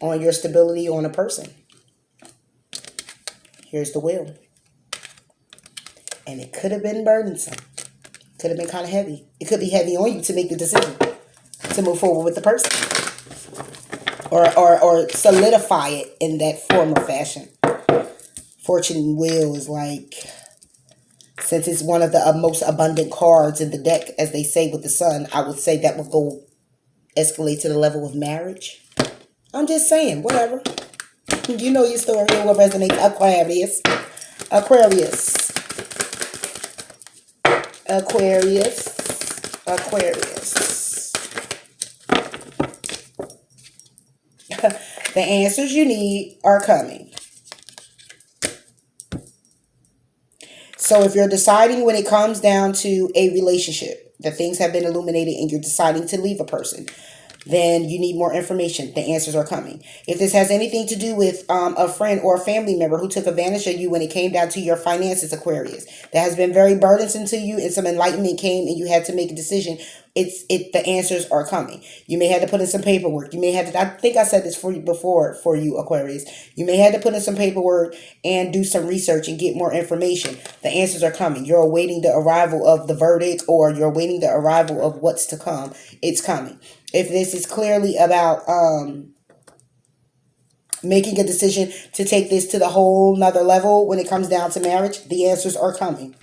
On your stability on a person. Here's the wheel. And it could have been burdensome. Could have been kind of heavy. It could be heavy on you to make the decision to move forward with the person. Or solidify it in that form or fashion. Fortune wheel is like, since it's one of the most abundant cards in the deck, as they say with the sun, I would say that would go escalate to the level of marriage. I'm just saying, whatever. You know your story. It will resonate. Aquarius. The answers you need are coming. So if you're deciding when it comes down to a relationship, that things have been illuminated and you're deciding to leave a person, then you need more information. The answers are coming. If this has anything to do with a friend or a family member who took advantage of you when it came down to your finances, Aquarius, that has been very burdensome to you, and some enlightenment came and you had to make a decision, the answers are coming. You may have to put in some paperwork. You may have to, I think I said this for you before, for you, Aquarius. You may have to put in some paperwork and do some research and get more information. The answers are coming. You're awaiting the arrival of the verdict, or you're awaiting the arrival of what's to come. It's coming. If this is clearly about making a decision to take this to the whole nother level when it comes down to marriage, the answers are coming.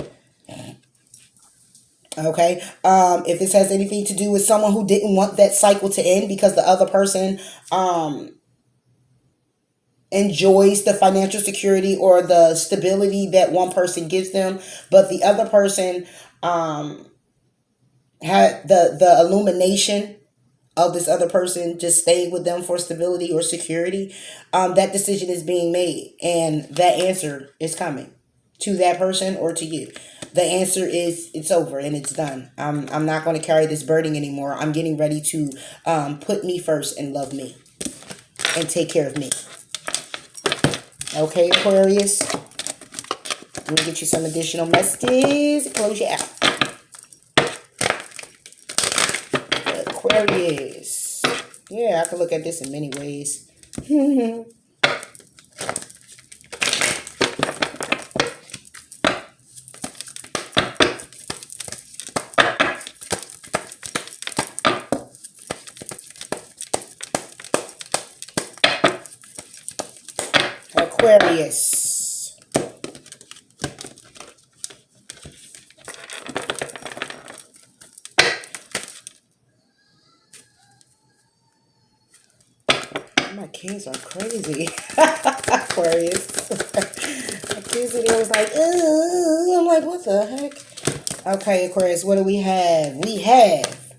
Okay. If this has anything to do with someone who didn't want that cycle to end because the other person enjoys the financial security or the stability that one person gives them, but the other person had the illumination of this other person just staying with them for stability or security, that decision is being made, and that answer is coming to that person or to you. The answer is it's over and it's done. I'm not going to carry this burden anymore. I'm getting ready to put me first and love me and take care of me. Okay, Aquarius. Let me get you some additional messages. Close you out. Aquarius. Yeah, I can look at this in many ways. Aquarius. My kids are crazy. Aquarius. My kids in there was like, I'm like, what the heck? Okay, Aquarius, what do we have? We have,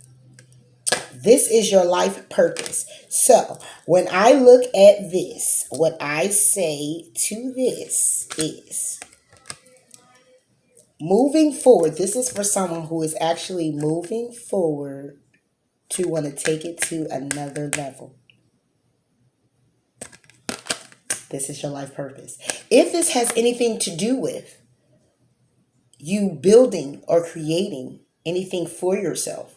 this is your life purpose. So when I look at this, what I say to this is, moving forward, this is for someone who is actually moving forward to want to take it to another level. This is your life purpose. If this has anything to do with you building or creating anything for yourself,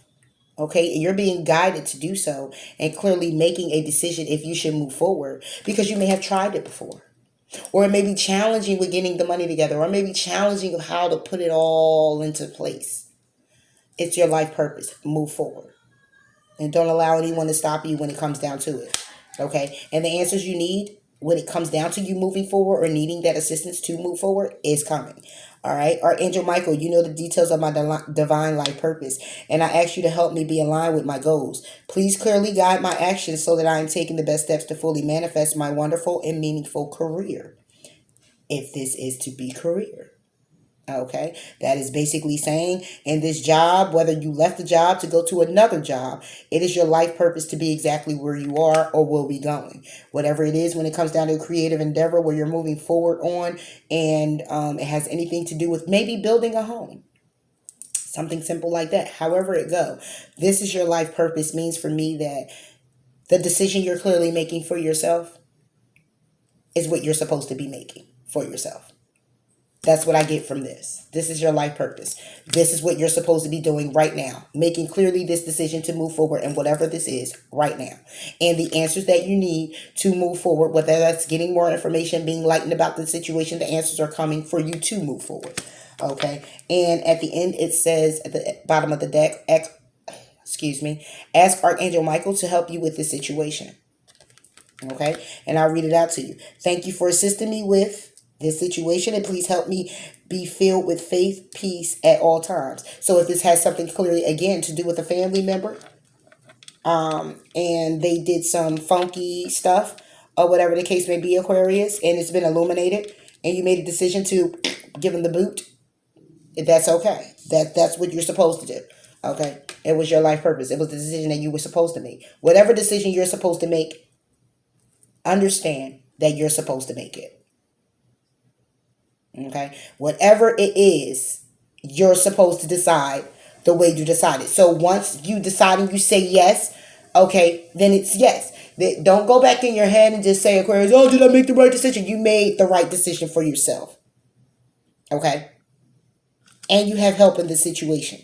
okay, and you're being guided to do so and clearly making a decision if you should move forward because you may have tried it before. Or it may be challenging with getting the money together, or it may be challenging of how to put it all into place. It's your life purpose. Move forward. And don't allow anyone to stop you when it comes down to it. Okay? And the answers you need when it comes down to you moving forward or needing that assistance to move forward is coming. All right? Archangel Michael, you know the details of my divine life purpose. And I ask you to help me be aligned with my goals. Please clearly guide my actions so that I am taking the best steps to fully manifest my wonderful and meaningful career. If this is to be career. Okay, that is basically saying in this job, whether you left the job to go to another job, it is your life purpose to be exactly where you are or will be going. Whatever it is when it comes down to a creative endeavor where you're moving forward on, and it has anything to do with maybe building a home. Something simple like that. However it go, this is your life purpose means for me that the decision you're clearly making for yourself is what you're supposed to be making for yourself. That's what I get from this. This is your life purpose. This is what you're supposed to be doing right now. Making clearly this decision to move forward and whatever this is right now. And the answers that you need to move forward, whether that's getting more information, being enlightened about the situation, the answers are coming for you to move forward. Okay. And at the end, it says at the bottom of the deck, ask Archangel Michael to help you with this situation. Okay. And I'll read it out to you. Thank you for assisting me with this situation, and please help me be filled with faith, peace at all times. So if this has something clearly, again, to do with a family member, and they did some funky stuff, or whatever the case may be, Aquarius, and it's been illuminated, and you made a decision to give them the boot, that's okay. That's what you're supposed to do. Okay? It was your life purpose. It was the decision that you were supposed to make. Whatever decision you're supposed to make, understand that you're supposed to make it. Okay, whatever it is, you're supposed to decide the way you decided. So once you decide and you say yes, okay, then it's yes. Don't go back in your head and just say, Aquarius, oh, did I make the right decision? You made the right decision for yourself. Okay, and you have help in this situation.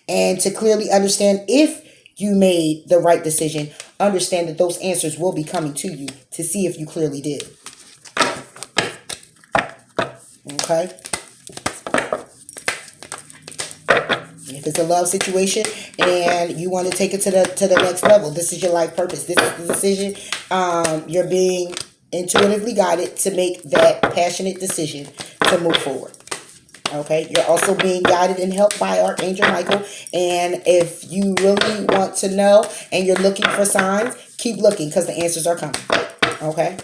And to clearly understand if you made the right decision, understand that those answers will be coming to you to see if you clearly did. Okay. If it's a love situation and you want to take it to the next level, this is your life purpose. This is the decision. You're being intuitively guided to make that passionate decision to move forward. Okay. You're also being guided and helped by Archangel Michael. And if you really want to know and you're looking for signs, keep looking because the answers are coming. Okay.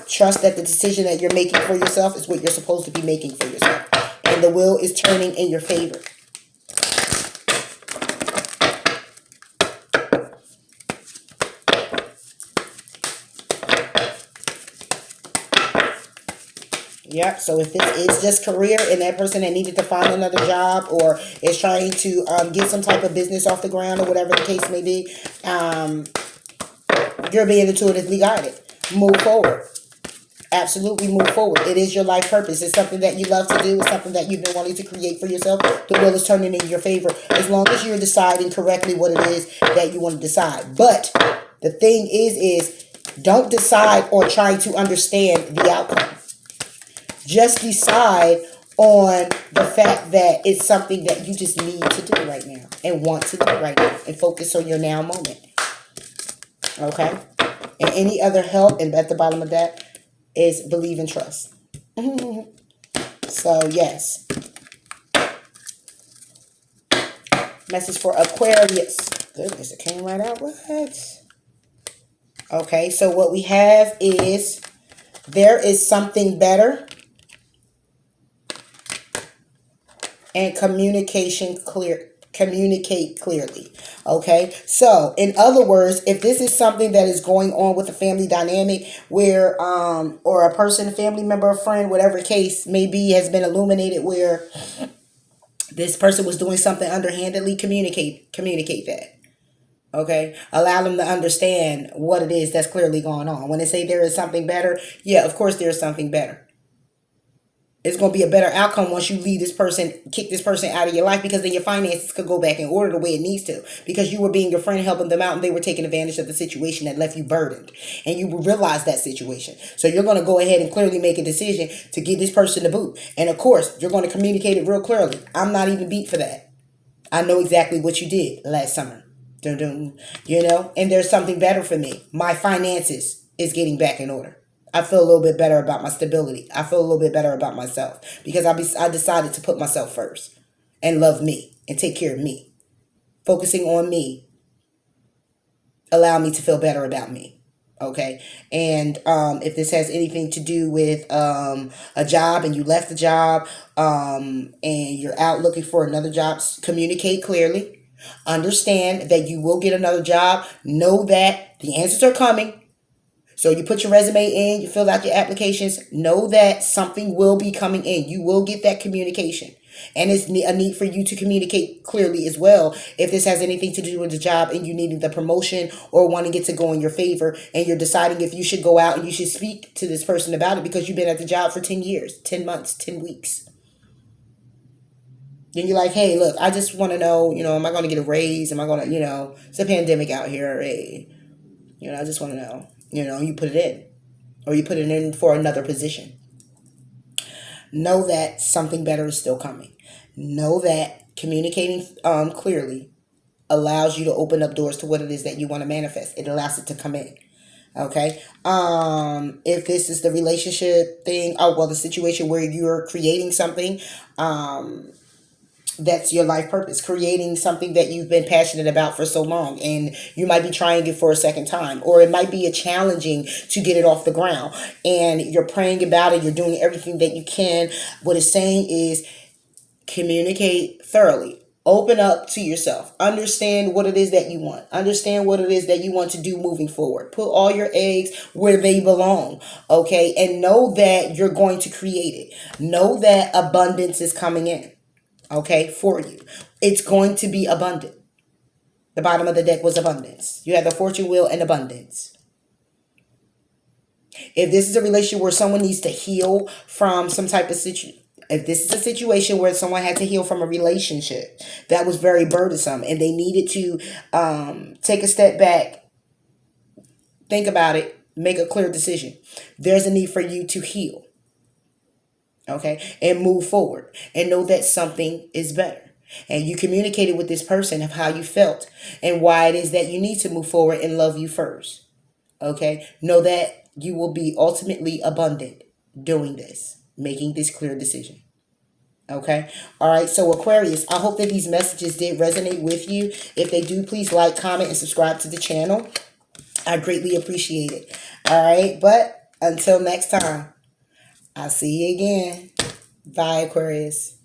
Trust that the decision that you're making for yourself is what you're supposed to be making for yourself. And the wheel is turning in your favor. Yep. So if this is just career and that person that needed to find another job or is trying to get some type of business off the ground or whatever the case may be, you're being intuitively guided. Move forward. Absolutely move forward. It is your life purpose. It's something that you love to do. It's something that you've been wanting to create for yourself. The wheel is turning in your favor as long as you're deciding correctly what it is that you want to decide. But the thing is don't decide on trying to understand the outcome. Just decide on the fact that it's something that you just need to do right now and want to do right now and focus on your now moment. Okay? And any other help, and at the bottom of that, is believe and trust. So, yes. Message for Aquarius. Goodness, it came right out. What? Okay, so what we have is there is something better and communicate clearly. Okay, so in other words, if this is something that is going on with a family dynamic where or a person, a family member, a friend, whatever case may be, has been illuminated where this person was doing something underhandedly, communicate that. Okay, allow them to understand what it is that's clearly going on. When they say there is something better, yeah, of course there's something better. It's going to be a better outcome once you leave this person, kick this person out of your life, because then your finances could go back in order the way it needs to, because you were being your friend, helping them out, and they were taking advantage of the situation that left you burdened, and you will realize that situation. So you're going to go ahead and clearly make a decision to give this person the boot, and of course you're going to communicate it real clearly. I'm not even beat for that. I know exactly what you did last summer. Dun, dun, and there's something better for me. My finances is getting back in order. I feel a little bit better about my stability. I feel a little bit better about myself because I decided to put myself first and love me and take care of me. Focusing on me allow me to feel better about me. Okay. And if this has anything to do with a job and you left the job and you're out looking for another job, communicate clearly. Understand that you will get another job. Know that the answers are coming. So you put your resume in, you fill out your applications, know that something will be coming in. You will get that communication. And it's a need for you to communicate clearly as well. If this has anything to do with the job and you needing the promotion or wanting it to go in your favor and you're deciding if you should go out and you should speak to this person about it because you've been at the job for 10 years, 10 months, 10 weeks. Then you're like, hey, look, I just want to know, am I going to get a raise? Am I going to, it's a pandemic out here. Hey, I just want to know. You put it in, or you put it in for another position. Know that something better is still coming. Know that communicating clearly allows you to open up doors to what it is that you want to manifest. It allows it to come in. Okay. If this is the relationship thing, the situation where you're creating something, that's your life purpose, creating something that you've been passionate about for so long, and you might be trying it for a second time, or it might be a challenging to get it off the ground, and you're praying about it, you're doing everything that you can. What it's saying is communicate thoroughly, open up to yourself, understand what it is that you want, understand what it is that you want to do moving forward, put all your eggs where they belong. Okay, and know that you're going to create it. Know that abundance is coming in. Okay, for you. It's going to be abundant. The bottom of the deck was abundance. You have the fortune wheel and abundance. If this is a relationship where someone needs to heal from some type of situation, if this is a situation where someone had to heal from a relationship that was very burdensome and they needed to take a step back, think about it, make a clear decision. There's a need for you to heal. Okay, and move forward and know that something is better. And you communicated with this person of how you felt and why it is that you need to move forward and love you first. Okay, know that you will be ultimately abundant doing this, making this clear decision. Okay, all right. So Aquarius, I hope that these messages did resonate with you. If they do, please like, comment, and subscribe to the channel. I greatly appreciate it. All right, but until next time, I'll see you again. Bye, Aquarius.